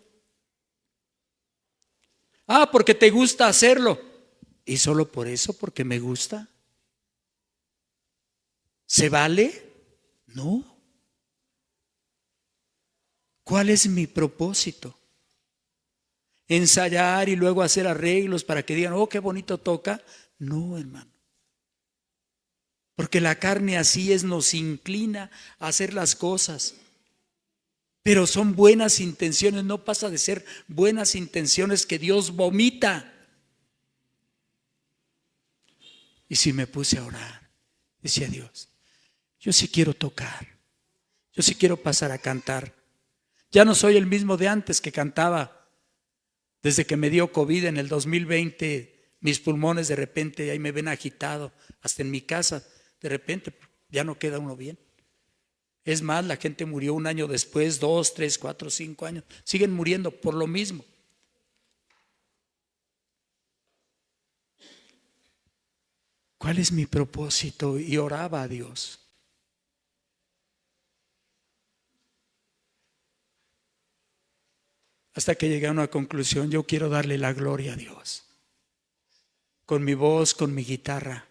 Ah, porque te gusta hacerlo. ¿Y solo por eso? ¿Porque me gusta? ¿Se vale? No. ¿Cuál es mi propósito? ¿Ensayar y luego hacer arreglos para que digan, oh, qué bonito toca? No, hermano. Porque la carne así es, nos inclina a hacer las cosas. Pero son buenas intenciones, no pasa de ser buenas intenciones que Dios vomita. Y si me puse a orar, decía Dios, yo sí quiero tocar, yo sí quiero pasar a cantar. Ya no soy el mismo de antes que cantaba. Desde que me dio COVID en el 2020, mis pulmones de repente ahí me ven agitado, hasta en mi casa, de repente ya no queda uno bien. Es más, la gente murió un año después, 2, 3, 4, 5 años. Siguen muriendo por lo mismo. ¿Cuál es mi propósito? Y oraba a Dios. Hasta que llegué a una conclusión, yo quiero darle la gloria a Dios. Con mi voz, con mi guitarra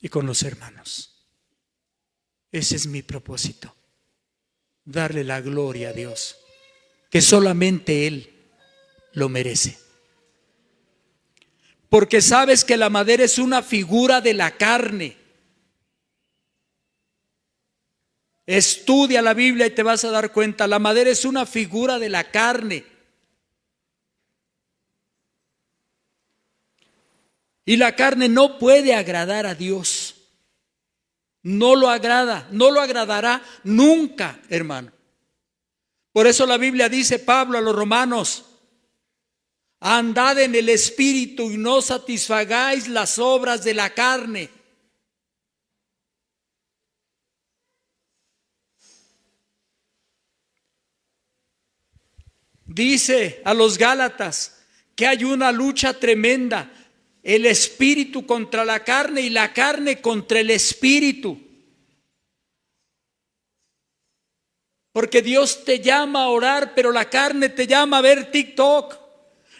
y con los hermanos. Ese es mi propósito. Darle la gloria a Dios. Que solamente Él lo merece. Porque sabes que la madera es una figura de la carne. Estudia la Biblia y te vas a dar cuenta, la madera es una figura de la carne. Y la carne no puede agradar a Dios. No lo agrada, no lo agradará nunca, hermano. Por eso la Biblia dice, Pablo a los romanos, andad en el Espíritu y no satisfagáis las obras de la carne. Dice a los Gálatas que hay una lucha tremenda, el espíritu contra la carne y la carne contra el espíritu. Porque Dios te llama a orar, pero la carne te llama a ver TikTok.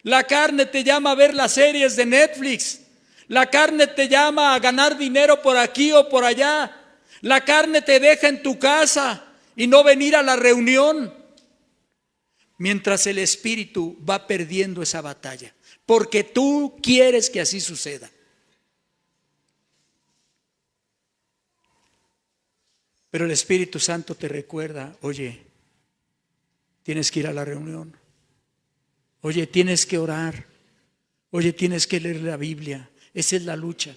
La carne te llama a ver las series de Netflix. La carne te llama a ganar dinero por aquí o por allá. La carne te deja en tu casa y no venir a la reunión. Mientras el espíritu va perdiendo esa batalla, porque tú quieres que así suceda. Pero el Espíritu Santo te recuerda, oye, tienes que ir a la reunión, oye, tienes que orar, oye, tienes que leer la Biblia. Esa es la lucha.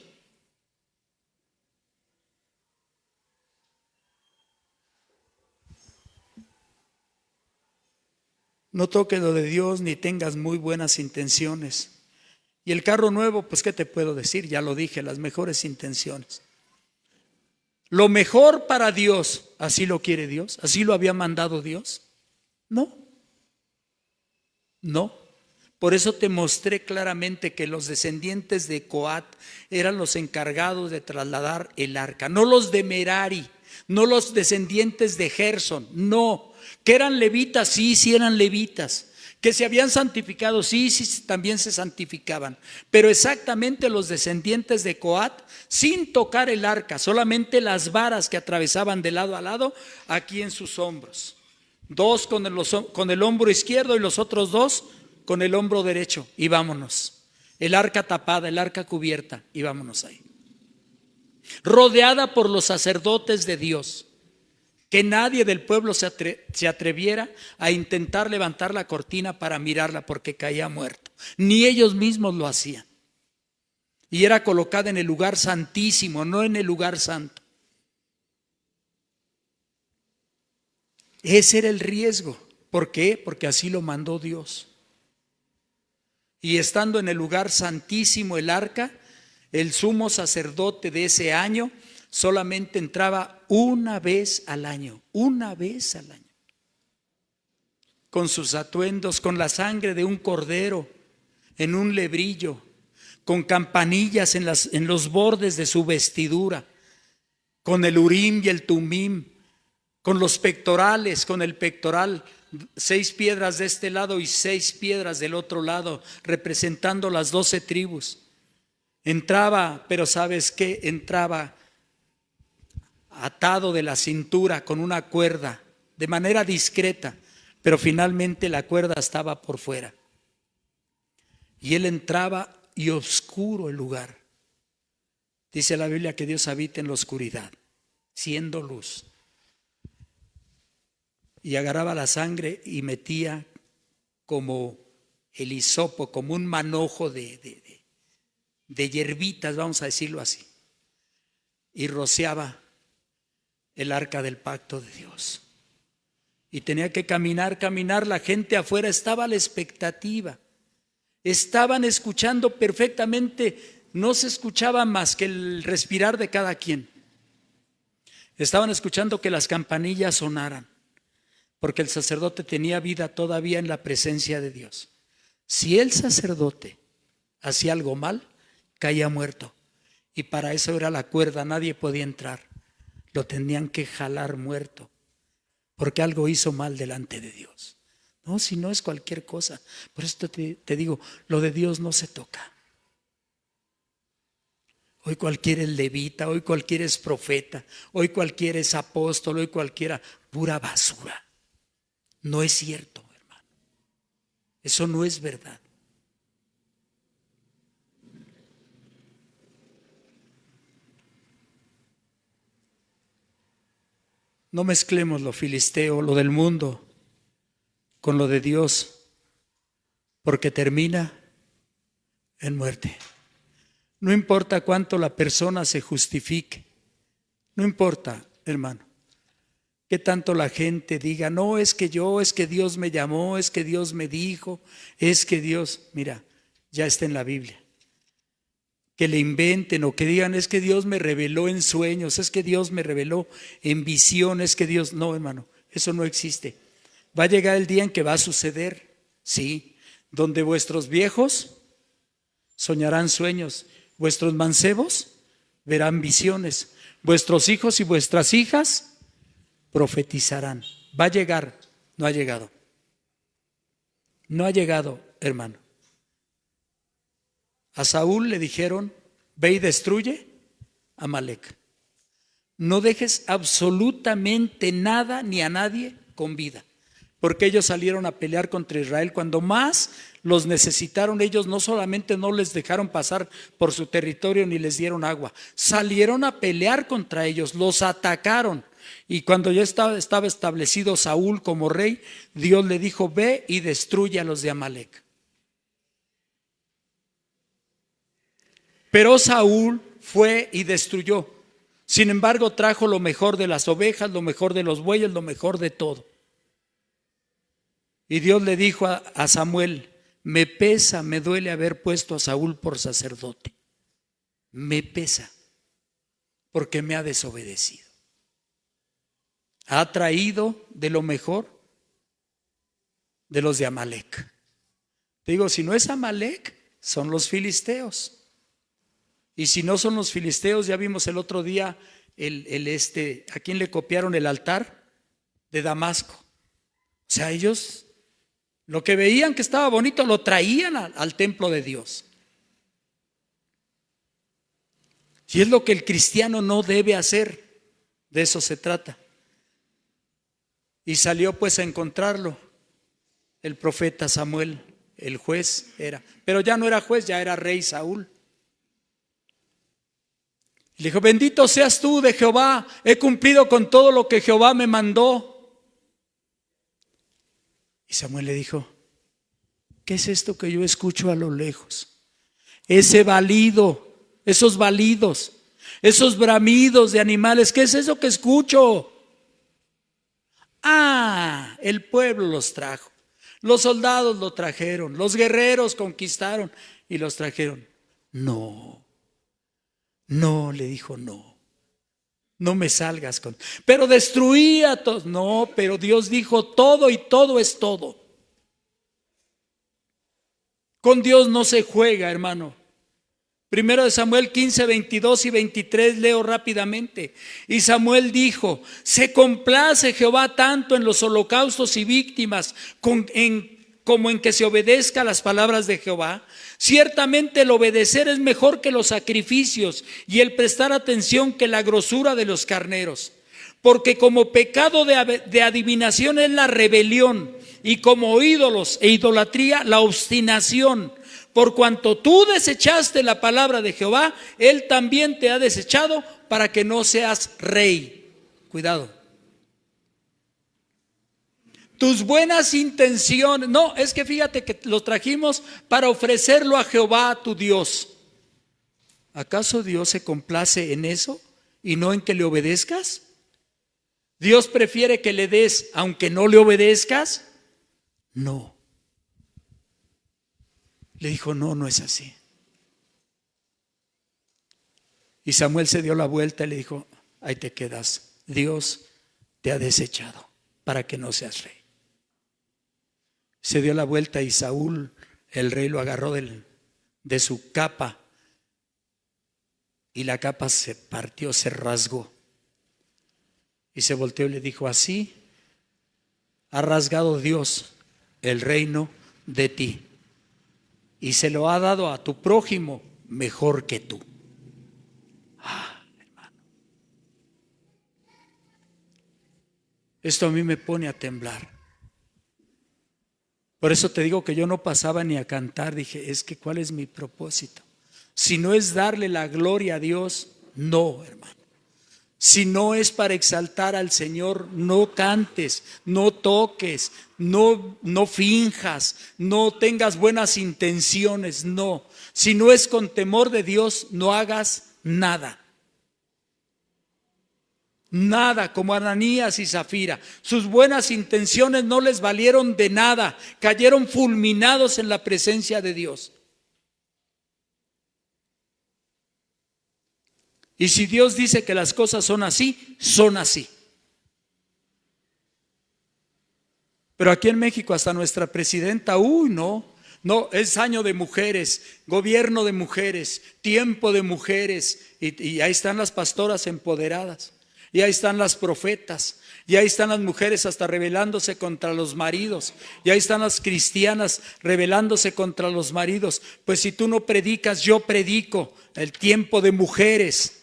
No toques lo de Dios ni tengas muy buenas intenciones. Y el carro nuevo, pues ¿qué te puedo decir? Ya lo dije, las mejores intenciones. Lo mejor para Dios, ¿así lo quiere Dios? ¿Así lo había mandado Dios? No, no. Por eso te mostré claramente que los descendientes de Coat eran los encargados de trasladar el arca, no los de Merari, no los descendientes de Gersón, no. Que eran levitas, sí, sí eran levitas. Que se habían santificado, sí, sí, también se santificaban. Pero exactamente los descendientes de Coat, sin tocar el arca, solamente las varas que atravesaban de lado a lado, aquí en sus hombros. Dos con el hombro izquierdo y los otros dos con el hombro derecho. Y vámonos. El arca tapada, el arca cubierta, y vámonos ahí. Rodeada por los sacerdotes de Dios. Que nadie del pueblo se atreviera a intentar levantar la cortina para mirarla porque caía muerto. Ni ellos mismos lo hacían. Y era colocada en el lugar santísimo, no en el lugar santo. Ese era el riesgo. ¿Por qué? Porque así lo mandó Dios. Y estando en el lugar santísimo el arca, el sumo sacerdote de ese año solamente entraba una vez al año, con sus atuendos, con la sangre de un cordero, en un lebrillo, con campanillas en los bordes de su vestidura, con el urim y el tumim, con los pectorales, con el pectoral, 6 piedras de este lado y 6 piedras del otro lado, representando las 12 tribus. Entraba, pero ¿sabes qué? Entraba atado de la cintura con una cuerda, de manera discreta, pero finalmente la cuerda estaba por fuera. Y él entraba y oscuro el lugar. Dice la Biblia que Dios habita en la oscuridad, siendo luz. Y agarraba la sangre y metía como el hisopo, como un manojo de hierbitas, vamos a decirlo así. Y rociaba el arca del pacto de Dios. Y tenía que caminar, la gente afuera estaba a la expectativa. Estaban escuchando perfectamente, no se escuchaba más que el respirar de cada quien. Estaban escuchando que las campanillas sonaran, porque el sacerdote tenía vida todavía en la presencia de Dios. Si el sacerdote hacía algo mal, caía muerto. Y para eso era la cuerda, nadie podía entrar. Lo tenían que jalar muerto, porque algo hizo mal delante de Dios. No, si no es cualquier cosa. Por eso te digo, lo de Dios no se toca. Hoy cualquiera es levita, hoy cualquiera es profeta, hoy cualquiera es apóstol, hoy cualquiera, pura basura. No es cierto, hermano. Eso no es verdad. No mezclemos lo filisteo, lo del mundo, con lo de Dios, porque termina en muerte. No importa cuánto la persona se justifique, no importa, hermano, que tanto la gente diga, no, es que Dios me llamó, es que Dios me dijo, es que Dios, mira, ya está en la Biblia. Que le inventen o que digan, es que Dios me reveló en sueños, es que Dios me reveló en visiones, que Dios, no, hermano, eso no existe. Va a llegar el día en que va a suceder, sí, donde vuestros viejos soñarán sueños, vuestros mancebos verán visiones, vuestros hijos y vuestras hijas profetizarán. Va a llegar, no ha llegado. No ha llegado, hermano. A Saúl le dijeron, ve y destruye a Amalec. No dejes absolutamente nada ni a nadie con vida, porque ellos salieron a pelear contra Israel. Cuando más los necesitaron, ellos no solamente no les dejaron pasar por su territorio ni les dieron agua, salieron a pelear contra ellos, los atacaron. Y cuando ya estaba establecido Saúl como rey, Dios le dijo, ve y destruye a los de Amalec. Pero Saúl fue y destruyó. Sin embargo, trajo lo mejor de las ovejas, lo mejor de los bueyes, lo mejor de todo. Y Dios le dijo a Samuel, me pesa, me duele haber puesto a Saúl por sacerdote. Me pesa, porque me ha desobedecido. Ha traído de lo mejor de los de Amalec. Te digo, si no es Amalec, son los filisteos. Y si no son los filisteos, ya vimos el otro día a quién le copiaron el altar de Damasco. O sea, ellos lo que veían que estaba bonito lo traían al templo de Dios. Y es lo que el cristiano no debe hacer. De eso se trata. Y salió pues a encontrarlo el profeta Samuel, el juez era, pero ya no era juez, ya era rey Saúl. Le dijo: bendito seas tú de Jehová, he cumplido con todo lo que Jehová me mandó. Y Samuel le dijo: ¿qué es esto que yo escucho a lo lejos? Ese balido, esos balidos, esos bramidos de animales, ¿qué es eso que escucho? Ah, el pueblo los trajo. Los soldados lo trajeron, los guerreros conquistaron y los trajeron. No, le dijo, no me salgas con. Pero destruí a todos. No, pero Dios dijo todo y todo es todo. Con Dios no se juega, hermano. Primero de Samuel 15, 22 y 23, leo rápidamente. Y Samuel dijo: se complace Jehová tanto en los holocaustos y víctimas como en que se obedezca a las palabras de Jehová. Ciertamente el obedecer es mejor que los sacrificios, y el prestar atención que la grosura de los carneros. Porque como pecado de adivinación es la rebelión, y como ídolos e idolatría la obstinación. Por cuanto tú desechaste la palabra de Jehová, Él también te ha desechado para que no seas rey. Cuidado. Tus buenas intenciones. No, es que fíjate que lo trajimos para ofrecerlo a Jehová tu Dios. ¿Acaso Dios se complace en eso y no en que le obedezcas? ¿Dios prefiere que le des aunque no le obedezcas? No. Le dijo: no es así. Y Samuel se dio la vuelta y le dijo: ahí te quedas. Dios te ha desechado para que no seas rey. Se dio la vuelta y Saúl, el rey, lo agarró de su capa. Y la capa se partió, se rasgó. Y se volteó y le dijo: así ha rasgado Dios el reino de ti. Y se lo ha dado a tu prójimo mejor que tú. Hermano. Esto a mí me pone a temblar. Por eso te digo que yo no pasaba ni a cantar. Dije: es que ¿cuál es mi propósito? Si no es darle la gloria a Dios, no, hermano. Si no es para exaltar al Señor, no cantes, no toques, no finjas, no tengas buenas intenciones, no. Si no es con temor de Dios, no hagas nada. Nada, como Ananías y Zafira. Sus buenas intenciones no les valieron de nada, cayeron fulminados en la presencia de Dios. Y si Dios dice que las cosas son así, son así. Pero aquí en México hasta nuestra presidenta, no, es año de mujeres, gobierno de mujeres, tiempo de mujeres. Y ahí están las pastoras empoderadas, y ahí están las profetas, y ahí están las mujeres hasta rebelándose contra los maridos, y ahí están las cristianas rebelándose contra los maridos. Pues si tú no predicas, yo predico. El tiempo de mujeres.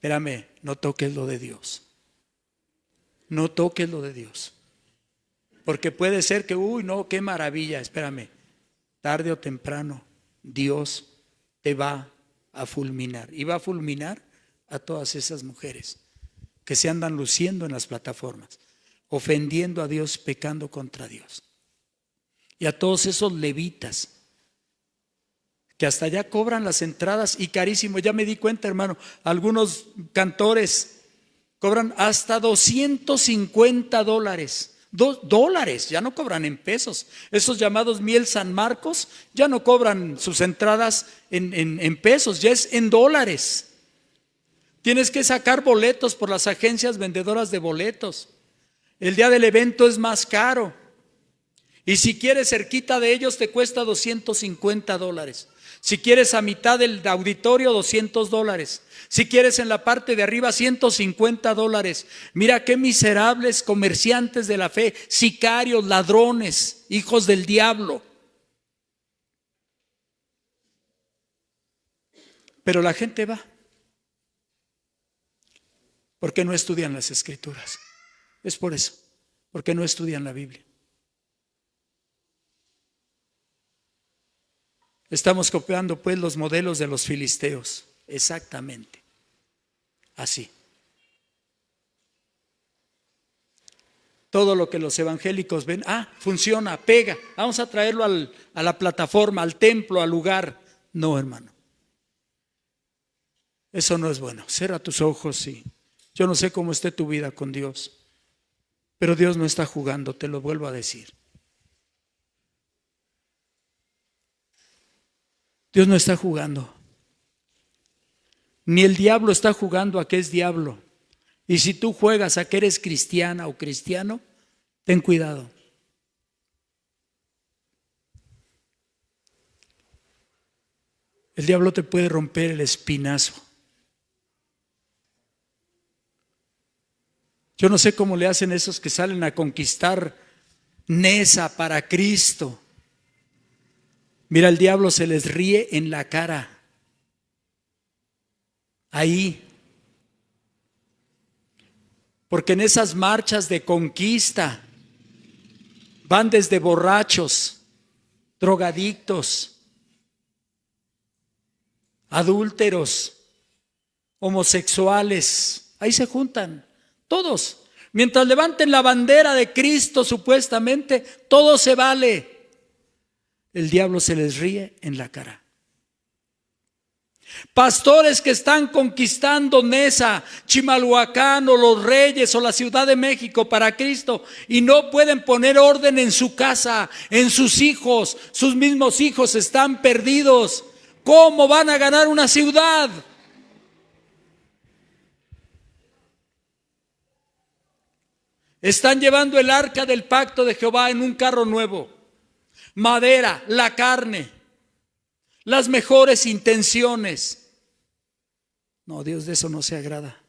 Espérame, no toques lo de Dios. No toques lo de Dios. Porque puede ser que, no, qué maravilla. Espérame, tarde o temprano Dios te va a fulminar. Y va a fulminar a todas esas mujeres que se andan luciendo en las plataformas, ofendiendo a Dios, pecando contra Dios. Y a todos esos levitas que hasta allá cobran las entradas y carísimo. Ya me di cuenta, hermano, algunos cantores cobran hasta $250 Dólares, ya no cobran en pesos. Esos llamados Miel San Marcos ya no cobran sus entradas en pesos, ya es en dólares. Tienes que sacar boletos por las agencias vendedoras de boletos. El día del evento es más caro. Y si quieres cerquita de ellos te cuesta $250. Si quieres a mitad del auditorio, $200. Si quieres en la parte de arriba, $150. Mira qué miserables comerciantes de la fe, sicarios, ladrones, hijos del diablo. Pero la gente va porque no estudian las Escrituras. Es por eso, porque no estudian la Biblia. Estamos copiando pues los modelos de los filisteos, exactamente, así. Todo lo que los evangélicos ven, funciona, pega, vamos a traerlo a la plataforma, al templo, al lugar. No, hermano, eso no es bueno. Cierra tus ojos y yo no sé cómo esté tu vida con Dios, pero Dios no está jugando, te lo vuelvo a decir. Dios no está jugando. Ni el diablo está jugando a que es diablo. Y si tú juegas a que eres cristiana o cristiano, ten cuidado. El diablo te puede romper el espinazo. Yo no sé cómo le hacen esos que salen a conquistar Nesa para Cristo. Mira, el diablo se les ríe en la cara. Ahí. Porque en esas marchas de conquista van desde borrachos, drogadictos, adúlteros, homosexuales. Ahí se juntan todos. Mientras levanten la bandera de Cristo supuestamente, todo se vale. El diablo se les ríe en la cara. Pastores que están conquistando Nesa, Chimalhuacán o Los Reyes o la Ciudad de México para Cristo y no pueden poner orden en su casa, en sus hijos. Sus mismos hijos están perdidos. ¿Cómo van a ganar una ciudad? Están llevando el arca del pacto de Jehová en un carro nuevo. Madera, la carne, las mejores intenciones. No, Dios de eso no se agrada.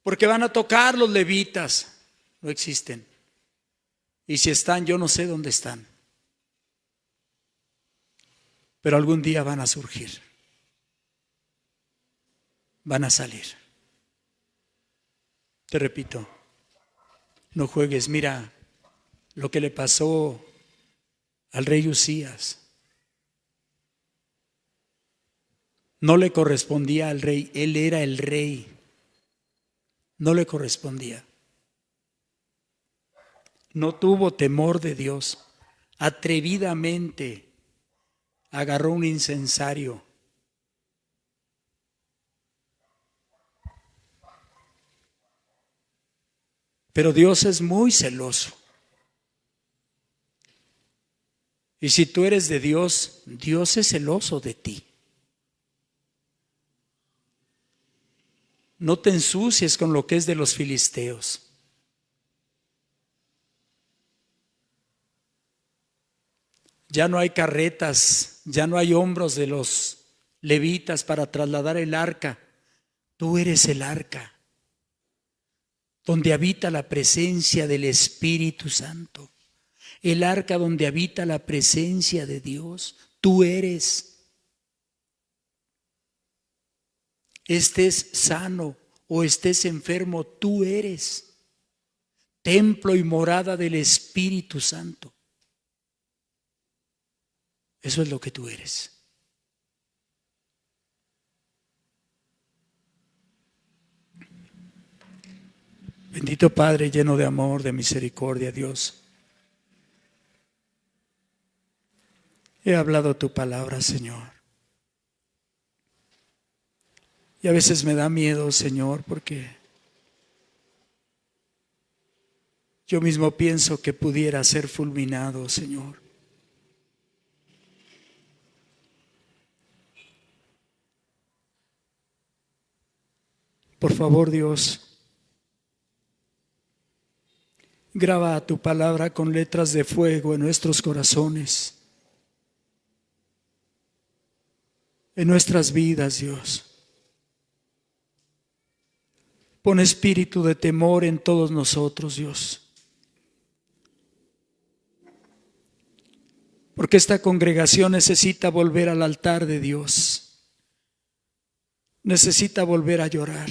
Porque van a tocar los levitas. No existen. Y si están, yo no sé dónde están. Pero algún día van a surgir. Van a salir. Te repito, no juegues. Mira lo que le pasó al rey Usías. No le correspondía al rey, él era el rey. No le correspondía. No tuvo temor de Dios. Atrevidamente agarró un incensario. Pero Dios es muy celoso. Y si tú eres de Dios, Dios es celoso de ti. No te ensucies con lo que es de los filisteos. Ya no hay carretas, ya no hay hombros de los levitas para trasladar el arca. Tú eres el arca, donde habita la presencia del Espíritu Santo. El arca donde habita la presencia de Dios. Tú eres. Estés sano o estés enfermo, tú eres templo y morada del Espíritu Santo. Eso es lo que tú eres. Bendito Padre, lleno de amor, de misericordia, Dios. He hablado tu palabra, Señor. Y a veces me da miedo, Señor, porque Yo mismo pienso que pudiera ser fulminado, Señor. Por favor, Dios, graba tu palabra con letras de fuego en nuestros corazones, en nuestras vidas, Dios. Pon espíritu de temor en todos nosotros, Dios. Porque esta congregación necesita volver al altar de Dios. Necesita volver a llorar.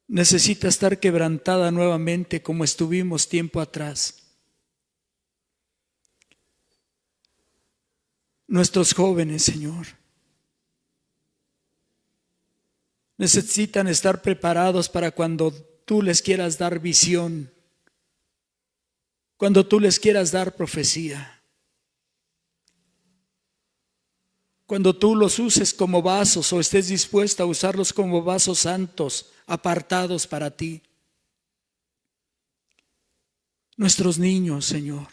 Necesita estar quebrantada nuevamente como estuvimos tiempo atrás. Nuestros jóvenes, Señor, necesitan estar preparados para cuando tú les quieras dar visión, cuando tú les quieras dar profecía, cuando tú los uses como vasos o estés dispuesto a usarlos como vasos santos, apartados para ti. Nuestros niños, Señor,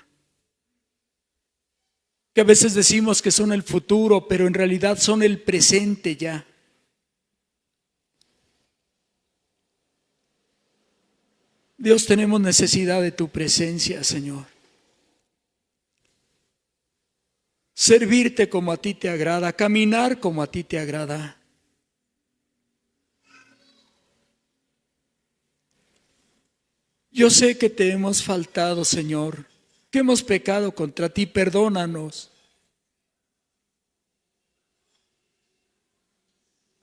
que a veces decimos que son el futuro, pero en realidad son el presente ya. Dios, tenemos necesidad de tu presencia, Señor. Servirte como a ti te agrada, caminar como a ti te agrada. Yo sé que te hemos faltado, Señor, que hemos pecado contra ti, perdónanos.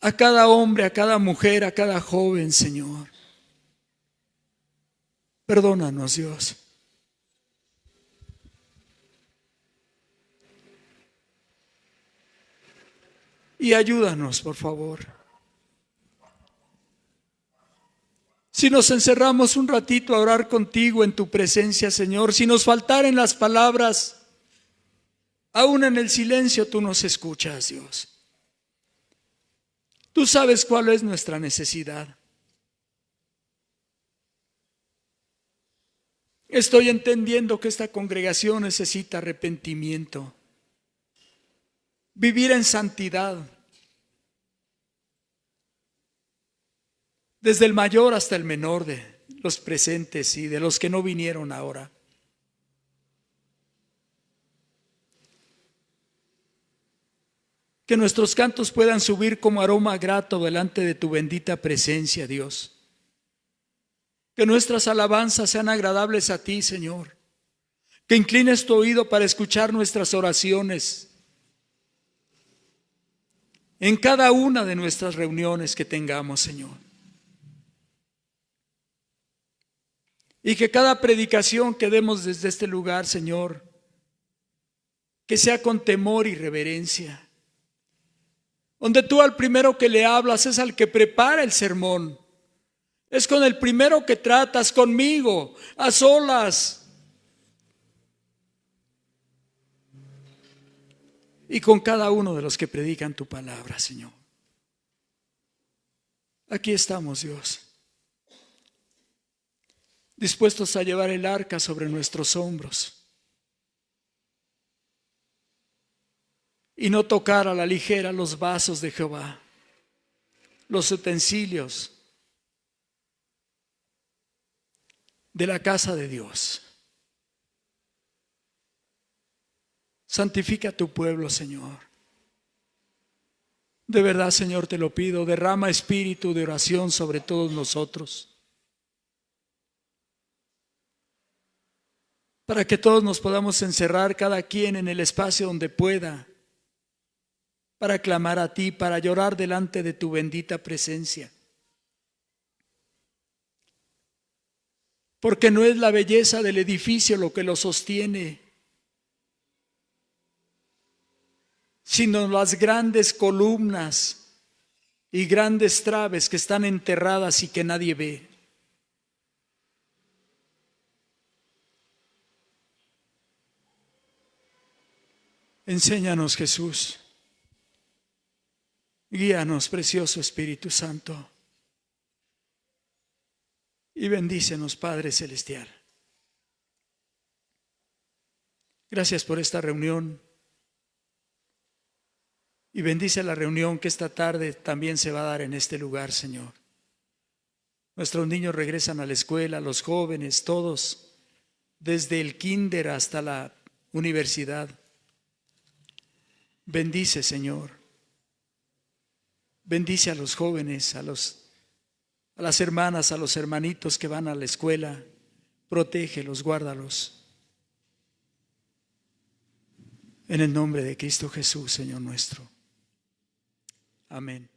A cada hombre, a cada mujer, a cada joven, Señor. Perdónanos, Dios. Y ayúdanos, por favor. Si nos encerramos un ratito a orar contigo en tu presencia, Señor, si nos faltaren las palabras, aún en el silencio tú nos escuchas, Dios. Tú sabes cuál es nuestra necesidad. Estoy entendiendo que esta congregación necesita arrepentimiento, vivir en santidad, desde el mayor hasta el menor de los presentes y de los que no vinieron ahora. Que nuestros cantos puedan subir como aroma grato delante de tu bendita presencia, Dios. Que nuestras alabanzas sean agradables a ti, Señor. Que inclines tu oído para escuchar nuestras oraciones en cada una de nuestras reuniones que tengamos, Señor. Y que cada predicación que demos desde este lugar, Señor, que sea con temor y reverencia. Donde tú al primero que le hablas es al que prepara el sermón. Es con el primero que tratas, conmigo, a solas. Y con cada uno de los que predican tu palabra, Señor. Aquí estamos, Dios, dispuestos a llevar el arca sobre nuestros hombros y no tocar a la ligera los vasos de Jehová, los utensilios de la casa de Dios. Santifica a tu pueblo, Señor. De verdad, Señor, te lo pido, derrama espíritu de oración sobre todos nosotros, para que todos nos podamos encerrar, cada quien en el espacio donde pueda, para clamar a ti, para llorar delante de tu bendita presencia. Porque no es la belleza del edificio lo que lo sostiene, sino las grandes columnas y grandes traves que están enterradas y que nadie ve. Enséñanos, Jesús. Guíanos, precioso Espíritu Santo. y bendícenos, Padre Celestial. Gracias por esta reunión y bendice la reunión que esta tarde también se va a dar en este lugar, Señor. Nuestros niños regresan a la escuela, los jóvenes, todos, desde el kinder hasta la universidad. Bendice, Señor. Bendice a los jóvenes, a las hermanas, a los hermanitos que van a la escuela. Protégelos, guárdalos. En el nombre de Cristo Jesús, Señor nuestro. Amén.